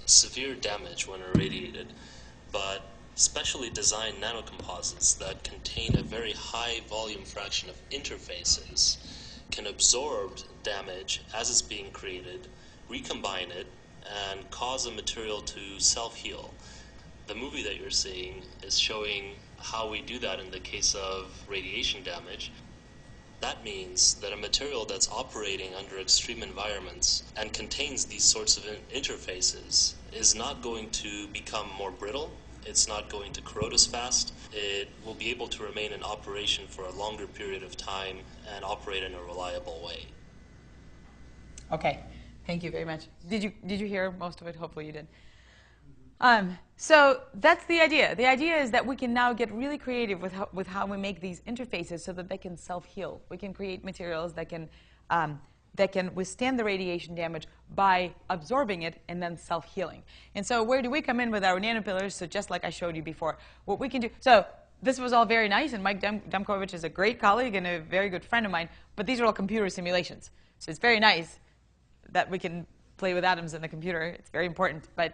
severe damage when irradiated, but specially designed nanocomposites that contain a very high volume fraction of interfaces can absorb damage as it's being created, recombine it, and cause a material to self-heal. The movie that you're seeing is showing how we do that in the case of radiation damage. That means that a material that's operating under extreme environments and contains these sorts of interfaces is not going to become more brittle. It's not going to corrode as fast. It will be able to remain in operation for a longer period of time and operate in a reliable way. Okay, thank you very much. Did you hear most of it? Hopefully you did. So that's the idea. The idea is that we can now get really creative with how we make these interfaces so that they can self-heal. We can create materials that can withstand the radiation damage by absorbing it and then self-healing. And so where do we come in with our nanopillars? So just like I showed you before, what we can do. So this was all very nice, and Mike Demkovich is a great colleague and a very good friend of mine, but these are all computer simulations. So it's very nice that we can play with atoms in the computer. It's very important, but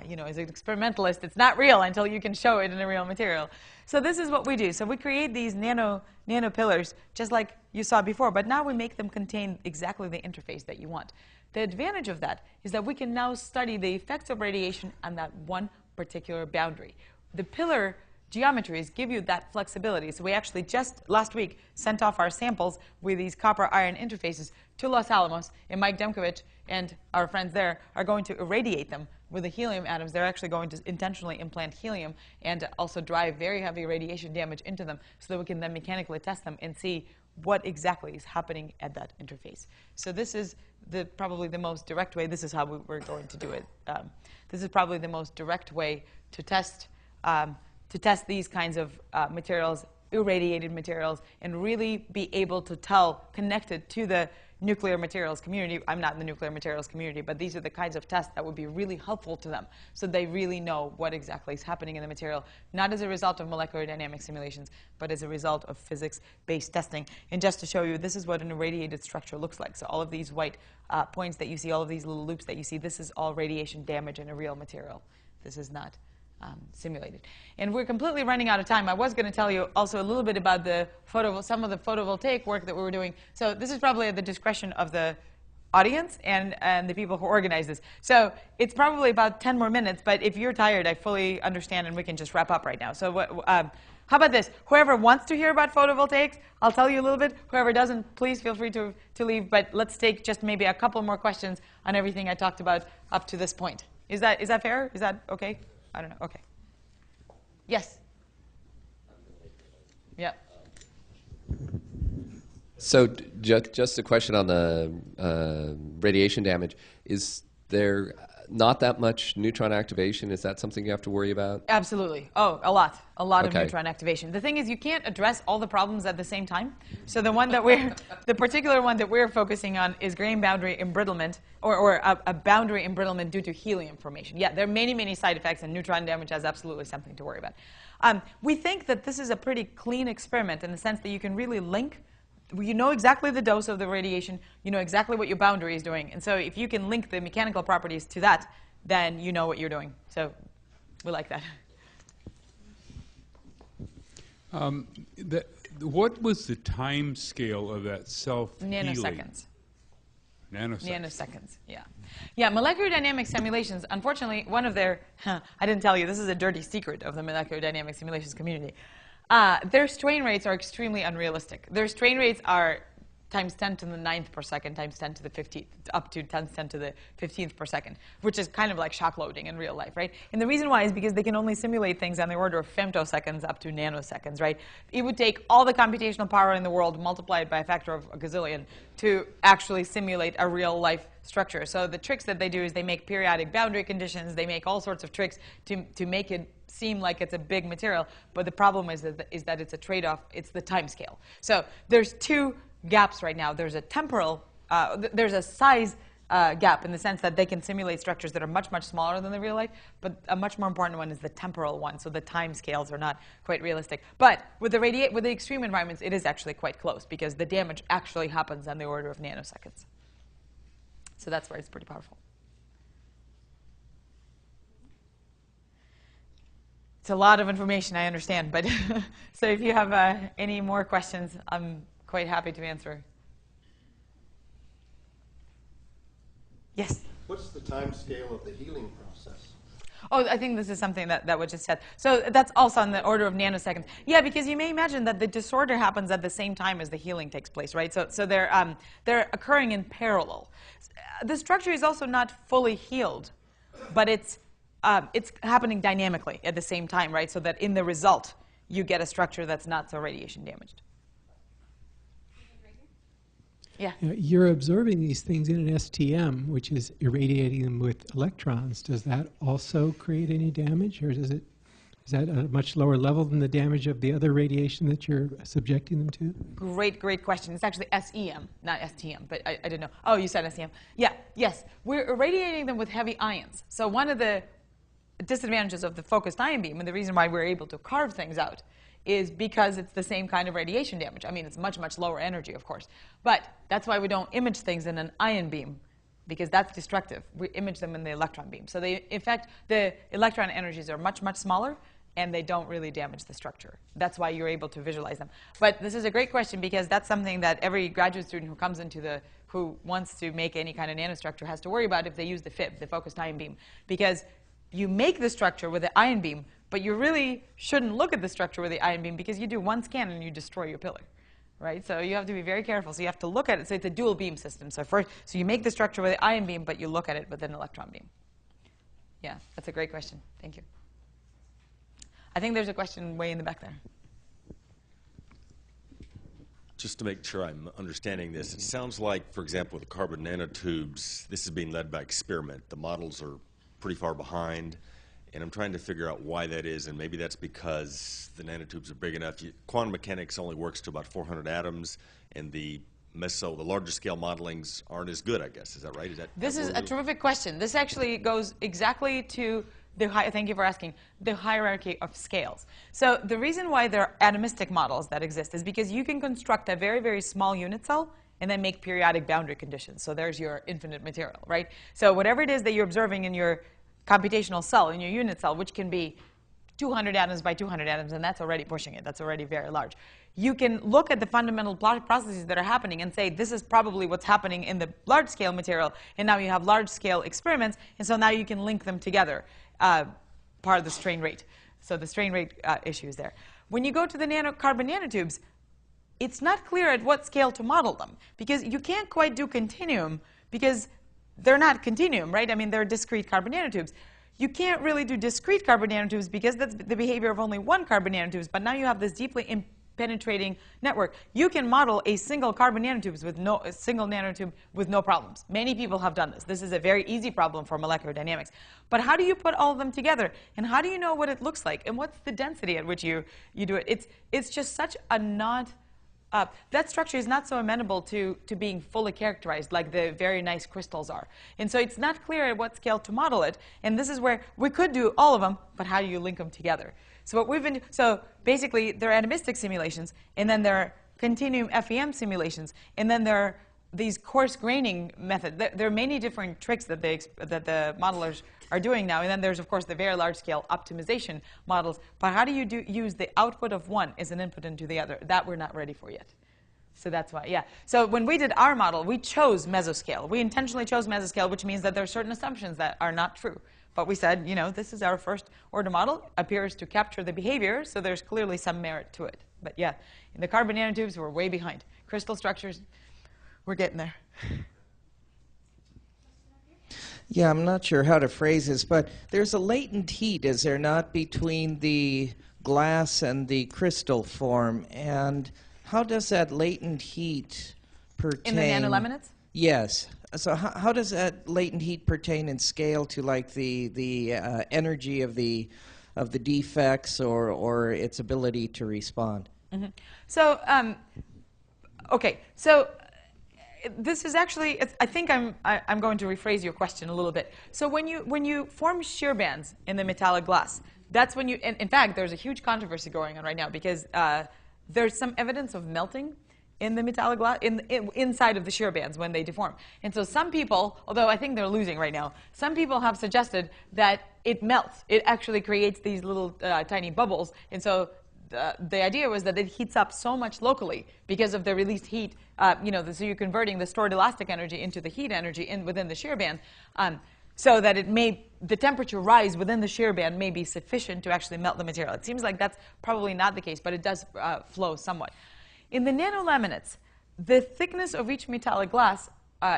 you know, as an experimentalist, it's not real until you can show it in a real material. So this is what we do. So we create these nano-pillars, just like you saw before, but now we make them contain exactly the interface that you want. The advantage of that is that we can now study the effects of radiation on that one particular boundary. The pillar geometries give you that flexibility. So we actually just last week sent off our samples with these copper-iron interfaces to Los Alamos, and Mike Demkovich and our friends there are going to irradiate them with the helium atoms. They're actually going to intentionally implant helium and also drive very heavy radiation damage into them so that we can then mechanically test them and see what exactly is happening at that interface. So this is probably the most direct way. This is how we're going to do it. This is probably the most direct way to test these kinds of materials, irradiated materials, and really be able to tell, connected to the nuclear materials community. I'm not in the nuclear materials community, but these are the kinds of tests that would be really helpful to them so they really know what exactly is happening in the material, not as a result of molecular dynamic simulations, but as a result of physics-based testing. And just to show you, this is what an irradiated structure looks like. So all of these white points that you see, all of these little loops that you see, this is all radiation damage in a real material. This is not simulated. And we're completely running out of time. I was going to tell you also a little bit about some of the photovoltaic work that we were doing. So this is probably at the discretion of the audience and the people who organize this. So it's probably about 10 more minutes, but if you're tired, I fully understand, and we can just wrap up right now. So how about this? Whoever wants to hear about photovoltaics, I'll tell you a little bit. Whoever doesn't, please feel free to leave, but let's take just maybe a couple more questions on everything I talked about up to this point. Is that fair? Is that okay? I don't know. Okay. Yes? Yeah. So just a question on the radiation damage. Is there not that much neutron activation? Is that something you have to worry about? Absolutely. Oh, a lot of Okay. neutron activation. The thing is, you can't address all the problems at the same time. So the one that the particular one that we're focusing on is grain boundary embrittlement, or a boundary embrittlement due to helium formation. Yeah, there are many, many side effects, and neutron damage has absolutely something to worry about. We think that this is a pretty clean experiment in the sense that you can really link. You know exactly the dose of the radiation. You know exactly what your boundary is doing. And so if you can link the mechanical properties to that, then you know what you're doing. So we like that. What was the time scale of that self-healing? Nanoseconds. Nanoseconds. Nanoseconds, yeah. Yeah, molecular dynamics simulations, unfortunately, one of their, I didn't tell you, this is a dirty secret of the molecular dynamics simulations community. Their strain rates are extremely unrealistic. Their strain rates are times 10 to the 9th per second, times 10 to the 15th, up to 10 to the 15th per second, which is kind of like shock loading in real life, right? And the reason why is because they can only simulate things on the order of femtoseconds up to nanoseconds, right? It would take all the computational power in the world, multiplied by a factor of a gazillion, to actually simulate a real life structure. So the tricks that they do is they make periodic boundary conditions, they make all sorts of tricks to make it seem like it's a big material, but the problem is that it's a trade-off. It's the time scale. So there's two gaps right now. There's a temporal, there's a size gap in the sense that they can simulate structures that are much, much smaller than the real life, but a much more important one is the temporal one, so the time scales are not quite realistic. But with the extreme environments, it is actually quite close because the damage actually happens on the order of nanoseconds. So that's why it's pretty powerful. It's a lot of information, I understand, but so if you have any more questions, I'm quite happy to answer. Yes? What's the time scale of the healing process? Oh, I think this is something that was just said. So that's also on the order of nanoseconds. Yeah, because you may imagine that the disorder happens at the same time as the healing takes place, right? So they're occurring in parallel. The structure is also not fully healed, but it's happening dynamically at the same time, right? So that in the result, you get a structure that's not so radiation damaged. Yeah. You're absorbing these things in an STM, which is irradiating them with electrons. Does that also create any damage, or is that a much lower level than the damage of the other radiation that you're subjecting them to? Great question. It's actually SEM, not STM, but I didn't know. Oh, you said SEM. Yeah, yes. We're irradiating them with heavy ions. So one of the disadvantages of the focused ion beam, and the reason why we're able to carve things out, is because it's the same kind of radiation damage. I mean, it's much, much lower energy, of course. But that's why we don't image things in an ion beam, because that's destructive. We image them in the electron beam. So in fact, the electron energies are much, much smaller, and they don't really damage the structure. That's why you're able to visualize them. But this is a great question, because that's something that every graduate student who comes into who wants to make any kind of nanostructure has to worry about if they use the FIB, the focused ion beam. Because you make the structure with the ion beam, but you really shouldn't look at the structure with the ion beam, because you do one scan and you destroy your pillar, right? So you have to be very careful. So you have to look at it. So it's a dual beam system. So you make the structure with the ion beam, but you look at it with an electron beam. Yeah, that's a great question. Thank you. I think there's a question way in the back there. Just to make sure I'm understanding this, it sounds like, for example, with the carbon nanotubes, this is being led by experiment. The models are pretty far behind. And I'm trying to figure out why that is, and maybe that's because the nanotubes are big enough. Quantum mechanics only works to about 400 atoms, and the larger scale modelings aren't as good, I guess. Is that right? This is a terrific question. This actually goes exactly to thank you for asking, the hierarchy of scales. So the reason why there are atomistic models that exist is because you can construct a very, very small unit cell and then make periodic boundary conditions. So there's your infinite material, right? So whatever it is that you're observing in your computational cell, in your unit cell, which can be 200 atoms by 200 atoms, and that's already pushing it. That's already very large. You can look at the fundamental processes that are happening and say, this is probably what's happening in the large-scale material, and now you have large-scale experiments, and so now you can link them together, part of the strain rate. So the strain rate issue is there. When you go to the carbon nanotubes, it's not clear at what scale to model them, because you can't quite do continuum, because they're not continuum, right? I mean, they're discrete carbon nanotubes. You can't really do discrete carbon nanotubes because that's the behavior of only one carbon nanotubes, but now you have this deeply penetrating network. You can model a single carbon nanotubes with a single nanotube with no problems. Many people have done this. This is a very easy problem for molecular dynamics. But how do you put all of them together? And how do you know what it looks like? And what's the density at which you do it? It's just such a not... that structure is not so amenable to being fully characterized like the very nice crystals are. And so it's not clear at what scale to model it. And this is where we could do all of them, but how do you link them together? So what we've been, so basically there are atomistic simulations, and then there are continuum FEM simulations, and then there are these coarse graining methods. There are many different tricks that the modelers are doing now. And then there's, of course, the very large-scale optimization models. But how do you use the output of one as an input into the other? That we're not ready for yet. So that's why, yeah. So when we did our model, we chose mesoscale. We intentionally chose mesoscale, which means that there are certain assumptions that are not true. But we said, you know, this is our first order model, appears to capture the behavior, so there's clearly some merit to it. But yeah, in the carbon nanotubes, we're way behind. Crystal structures, we're getting there. Yeah, I'm not sure how to phrase this, but there's a latent heat, is there not, between the glass and the crystal form? And how does that latent heat pertain? In the nanolaminates? Yes. So how does that latent heat pertain in scale to like the energy of the defects or its ability to respond? Mm-hmm. So, okay, so this is actually, I think I'm going to rephrase your question a little bit. So when you form shear bands in the metallic glass, that's when you, in fact, there's a huge controversy going on right now because there's some evidence of melting in the metallic glass, inside of the shear bands when they deform. And so some people, although I think they're losing right now, some people have suggested that it melts. It actually creates these little tiny bubbles. And so the idea was that it heats up so much locally because of the released heat, so you're converting the stored elastic energy into the heat energy within the shear band, so that the temperature rise within the shear band may be sufficient to actually melt the material. It seems like that's probably not the case, but it does flow somewhat. In the nanolaminates, the thickness of each metallic glass,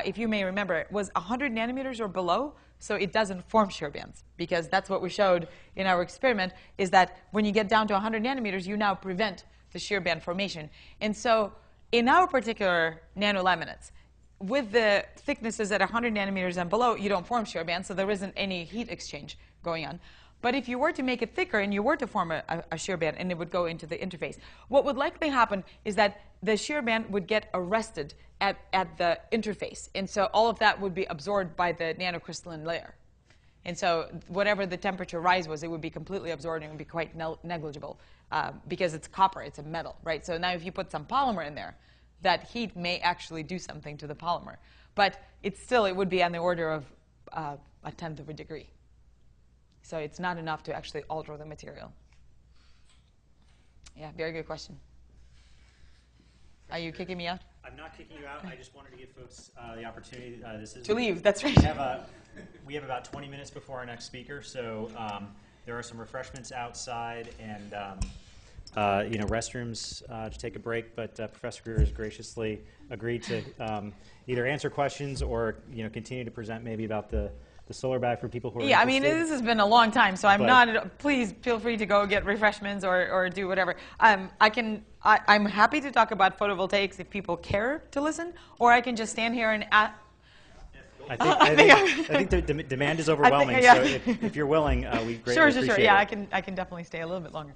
if you may remember, was 100 nanometers or below, so it doesn't form shear bands, because that's what we showed in our experiment, is that when you get down to 100 nanometers, you now prevent the shear band formation. And so in our particular nanolaminates, with the thicknesses at 100 nanometers and below, you don't form shear bands, so there isn't any heat exchange going on. But if you were to make it thicker and you were to form a shear band and it would go into the interface, what would likely happen is that the shear band would get arrested at the interface. And so all of that would be absorbed by the nanocrystalline layer. And so whatever the temperature rise was, it would be completely absorbed and it would be quite negligible because it's copper, it's a metal, right? So now if you put some polymer in there, that heat may actually do something to the polymer. But it would be on the order of 1/10 of a degree. So it's not enough to actually alter the material. Yeah, very good question. Are you kicking me out? I'm not kicking you out. I just wanted to give folks the opportunity. To leave, that's right. We have about 20 minutes before our next speaker, so there are some refreshments outside and restrooms to take a break. But Professor Greer has graciously agreed to either answer questions or continue to present maybe about the solar bag for people who are interested. I mean, this has been a long time, so please feel free to go get refreshments or do whatever. I'm happy to talk about photovoltaics if people care to listen, or I can just stand here and I think the demand is overwhelming, so if you're willing, we greatly appreciate it. Sure. Yeah, I can definitely stay a little bit longer.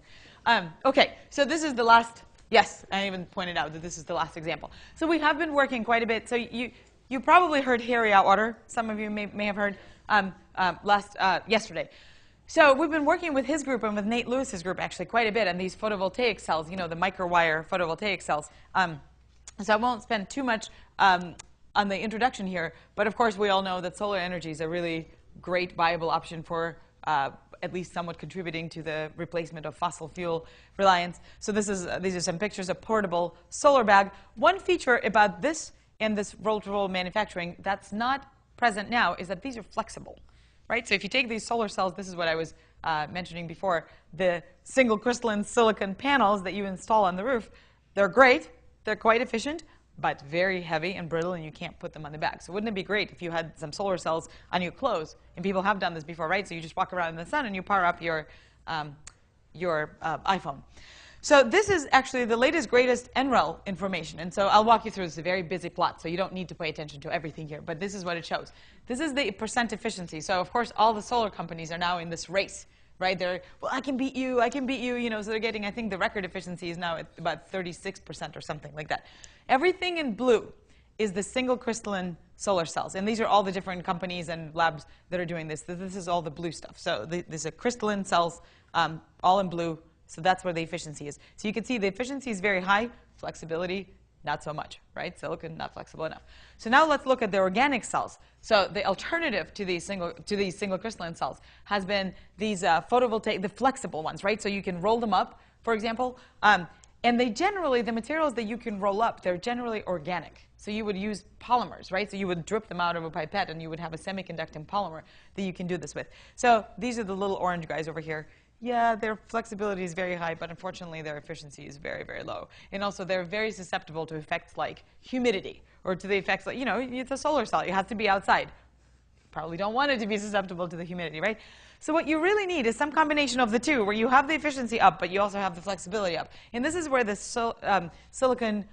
Okay, so this is the last, yes, I even pointed out that this is the last example. So we have been working quite a bit. So you probably heard Harry Atwater. Some of you may have heard yesterday. So we've been working with his group and with Nate Lewis's group actually quite a bit on these photovoltaic cells, the microwire photovoltaic cells. So I won't spend too much on the introduction here, but of course we all know that solar energy is a really great viable option for at least somewhat contributing to the replacement of fossil fuel reliance. So these are some pictures of portable solar bag. One feature about this and this roll-to-roll manufacturing that's not present now is that these are flexible, right? So if you take these solar cells, this is what I was mentioning before, the single crystalline silicon panels that you install on the roof, they're great, they're quite efficient, but very heavy and brittle, and you can't put them on the back. So wouldn't it be great if you had some solar cells on your clothes? And people have done this before, right? So you just walk around in the sun and you power up your iPhone. So this is actually the latest, greatest NREL information. And so I'll walk you through. It's a very busy plot, so you don't need to pay attention to everything here. But this is what it shows. This is the percent efficiency. So of course, all the solar companies are now in this race, right? They're, well, I can beat you, you know. So they're getting, I think the record efficiency is now at about 36% or something like that. Everything in blue is the single crystalline solar cells. And these are all the different companies and labs that are doing this. This is all the blue stuff. So these are crystalline cells, all in blue. So that's where the efficiency is. So you can see the efficiency is very high, flexibility, not so much, right? Silicon, not flexible enough. So now let's look at the organic cells. So the alternative to these single crystalline cells has been these photovoltaic, the flexible ones, right? So you can roll them up, for example. And they generally, the materials that you can roll up, they're generally organic. So you would use polymers, right? So you would drip them out of a pipette, and you would have a semiconducting polymer that you can do this with. So these are the little orange guys over here. Yeah, their flexibility is very high, but unfortunately their efficiency is very, very low. And also they're very susceptible to effects like humidity, or to the effects like, you know, it's a solar cell. It has to be outside. You probably don't want it to be susceptible to the humidity, right? So what you really need is some combination of the two, where you have the efficiency up, but you also have the flexibility up. And this is where the silicon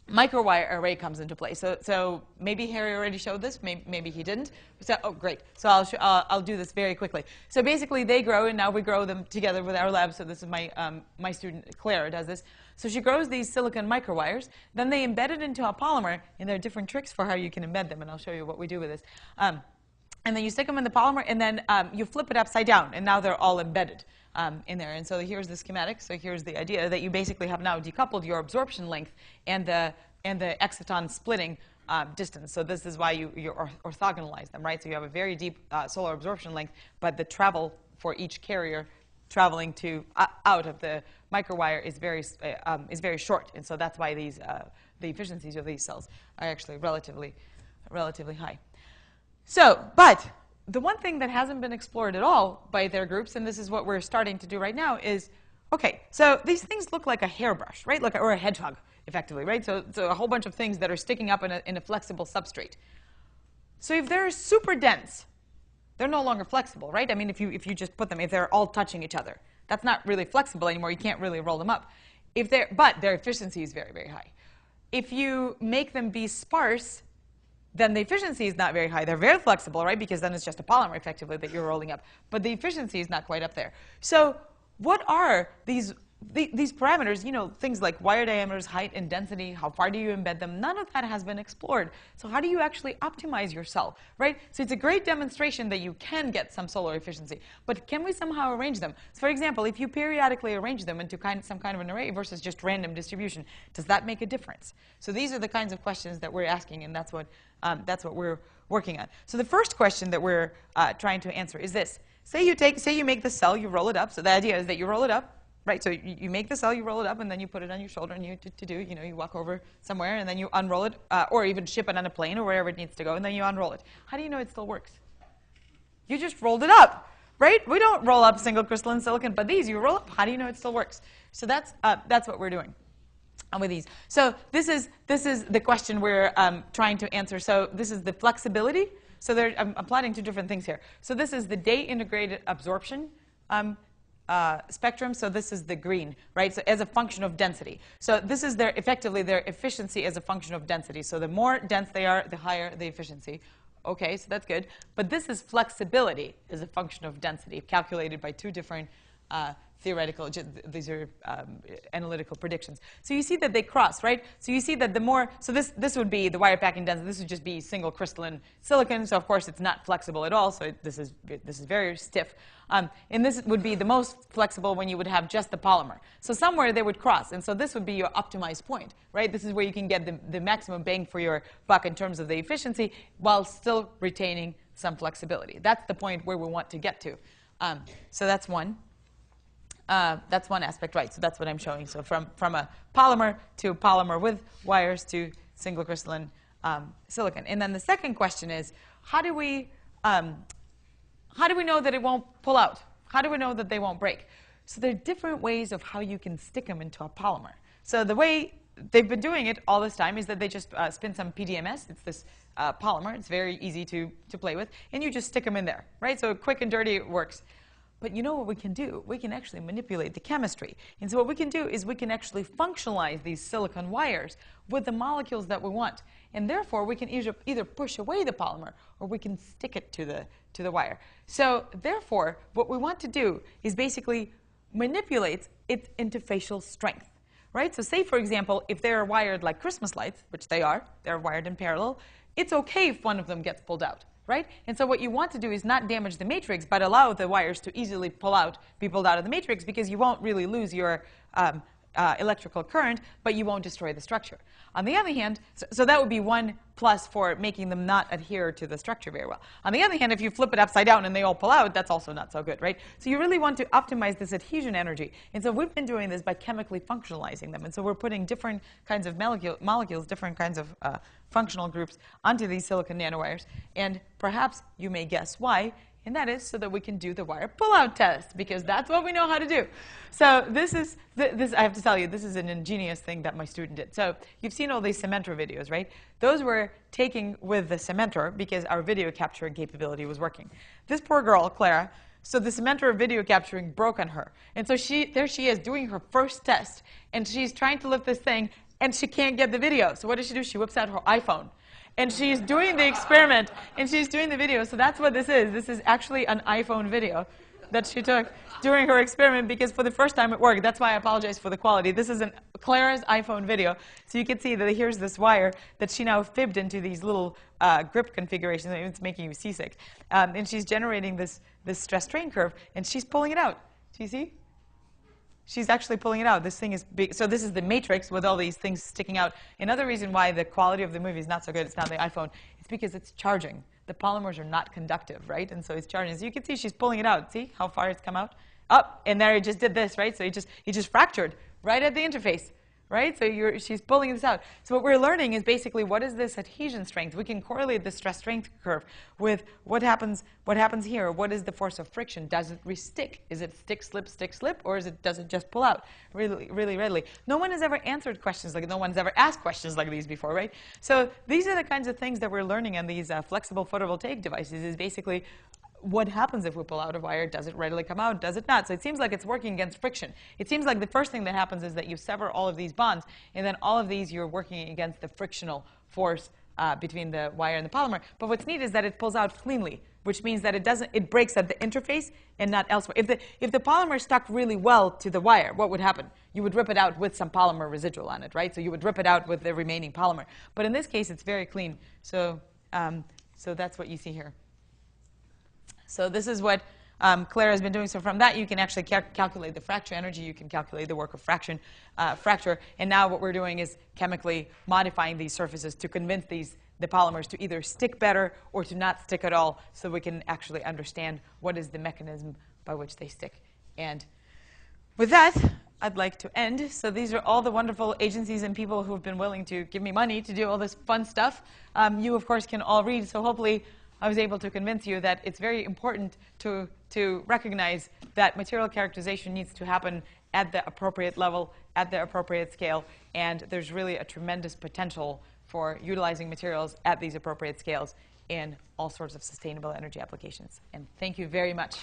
microwire array comes into play. So maybe Harry already showed this, maybe he didn't. So, oh, great. So I'll do this very quickly. So basically they grow, and now we grow them together with our lab. So this is my student Claire does this. So she grows these silicon microwires. Then they embed it into a polymer, and there are different tricks for how you can embed them, and I'll show you what we do with this. And then you stick them in the polymer, and then you flip it upside down, and now they're all embedded in there. And so here's the schematic. So here's the idea that you basically have now decoupled your absorption length and the exciton splitting distance. So this is why you orthogonalize them, right? So you have a very deep solar absorption length, but the travel for each carrier traveling to out of the microwire is very short. And so that's why these the efficiencies of these cells are actually relatively high. So, but the one thing that hasn't been explored at all by their groups, and this is what we're starting to do right now, is, okay, so these things look like a hairbrush, right? Or a hedgehog, effectively, right? So a whole bunch of things that are sticking up in a flexible substrate. So if they're super dense, they're no longer flexible, right? I mean, if you just put them, if they're all touching each other, that's not really flexible anymore. You can't really roll them up. But their efficiency is very, very high. If you make them be sparse, then the efficiency is not very high. They're very flexible, right? Because then it's just a polymer, effectively, that you're rolling up. But the efficiency is not quite up there. So what are these parameters, you know, things like wire diameters, height, and density? How far do you embed them? None of that has been explored. So how do you actually optimize your cell, right? So it's a great demonstration that you can get some solar efficiency. But can we somehow arrange them? So for example, if you periodically arrange them into some kind of an array versus just random distribution, does that make a difference? So these are the kinds of questions that we're asking, and that's what we're working on. So the first question that we're trying to answer is this. Say you make the cell, you roll it up. So the idea is that you roll it up, right? So you make the cell, you roll it up, and then you put it on your shoulder, and you walk over somewhere, and then you unroll it, or even ship it on a plane or wherever it needs to go, and then you unroll it. How do you know it still works? You just rolled it up, right? We don't roll up single crystalline silicon, but these you roll up. How do you know it still works? So that's what we're doing with these. So this is the question we're trying to answer. So this is the flexibility. So I'm plotting two different things here. So this is the day-integrated absorption spectrum. So this is the green, right? So as a function of density. So this is effectively their efficiency as a function of density. So the more dense they are, the higher the efficiency. Okay, so that's good. But this is flexibility as a function of density, calculated by two different theoretical, these are analytical predictions. So you see that they cross, right? So you see that the more, so this would be the wire packing density. This would just be single crystalline silicon. So of course it's not flexible at all. So this is very stiff. And this would be the most flexible when you would have just the polymer. So somewhere they would cross. And so this would be your optimized point, right? This is where you can get the maximum bang for your buck in terms of the efficiency while still retaining some flexibility. That's the point where we want to get to. So that's one. That's one aspect, right? So that's what I'm showing. So from a polymer to polymer with wires to single crystalline silicon. And then the second question is, how do we know that it won't pull out? How do we know that they won't break? So there are different ways of how you can stick them into a polymer. So the way they've been doing it all this time is that they just spin some PDMS. It's this polymer. It's very easy to play with. And you just stick them in there, right? So quick and dirty, it works. But you know what we can do? We can actually manipulate the chemistry. And so what we can do is we can actually functionalize these silicon wires with the molecules that we want. And therefore, we can either push away the polymer or we can stick it to the wire. So therefore, what we want to do is basically manipulate its interfacial strength. Right? So say, for example, if they're wired like Christmas lights, which they're wired in parallel, it's OK if one of them gets pulled out. Right? And so what you want to do is not damage the matrix, but allow the wires to easily be pulled out of the matrix, because you won't really lose your electrical current, but you won't destroy the structure. On the other hand, so that would be one plus for making them not adhere to the structure very well. On the other hand, if you flip it upside down and they all pull out, that's also not so good, right? So you really want to optimize this adhesion energy. And so we've been doing this by chemically functionalizing them. And so we're putting different kinds of molecules, different kinds of functional groups onto these silicon nanowires. And perhaps you may guess why. And that is so that we can do the wire pull-out test, because that's what we know how to do. So this is, I have to tell you, this is an ingenious thing that my student did. So you've seen all these cementer videos, right? Those were taken with the cementer because our video capturing capability was working. This poor girl, Clara, so the cementer video capturing broke on her. And so there she is doing her first test. And she's trying to lift this thing, and she can't get the video. So what does she do? She whips out her iPhone. And she's doing the experiment, and she's doing the video. So that's what this is. This is actually an iPhone video that she took during her experiment, because for the first time it worked. That's why I apologize for the quality. This is Clara's iPhone video. So you can see that here's this wire that she now fibbed into these little grip configurations. It's making you seasick. And she's generating this stress-strain curve, and she's pulling it out. Do you see? She's actually pulling it out. This thing is big. So this is the matrix with all these things sticking out. Another reason why the quality of the movie is not so good, it's not the iPhone, it's because it's charging. The polymers are not conductive, right? And so it's charging. So you can see she's pulling it out. See how far it's come out? Up, and there it just did this, right? So it just fractured right at the interface. Right? So she's pulling this out. So what we're learning is basically, what is this adhesion strength? We can correlate the stress strength curve with what happens here. What is the force of friction? Does it re-stick? Is it stick, slip, or does it just pull out really, really readily? No one has ever answered questions like, no one's ever asked questions like these before, right? So these are the kinds of things that we're learning on these flexible photovoltaic devices, is basically, what happens if we pull out a wire? Does it readily come out? Does it not? So it seems like it's working against friction. It seems like the first thing that happens is that you sever all of these bonds, and then all of these you're working against the frictional force between the wire and the polymer. But what's neat is that it pulls out cleanly, which means that it breaks at the interface and not elsewhere. If the polymer stuck really well to the wire, what would happen? You would rip it out with some polymer residual on it, right? So you would rip it out with the remaining polymer. But in this case, it's very clean. So that's what you see here. So this is what Clara has been doing. So from that, you can actually calculate the fracture energy. You can calculate the work of fracture. And now what we're doing is chemically modifying these surfaces to convince the polymers to either stick better or to not stick at all, so we can actually understand what is the mechanism by which they stick. And with that, I'd like to end. So these are all the wonderful agencies and people who have been willing to give me money to do all this fun stuff. You, of course, can all read. So hopefully I was able to convince you that it's very important to recognize that material characterization needs to happen at the appropriate level, at the appropriate scale, and there's really a tremendous potential for utilizing materials at these appropriate scales in all sorts of sustainable energy applications. And thank you very much.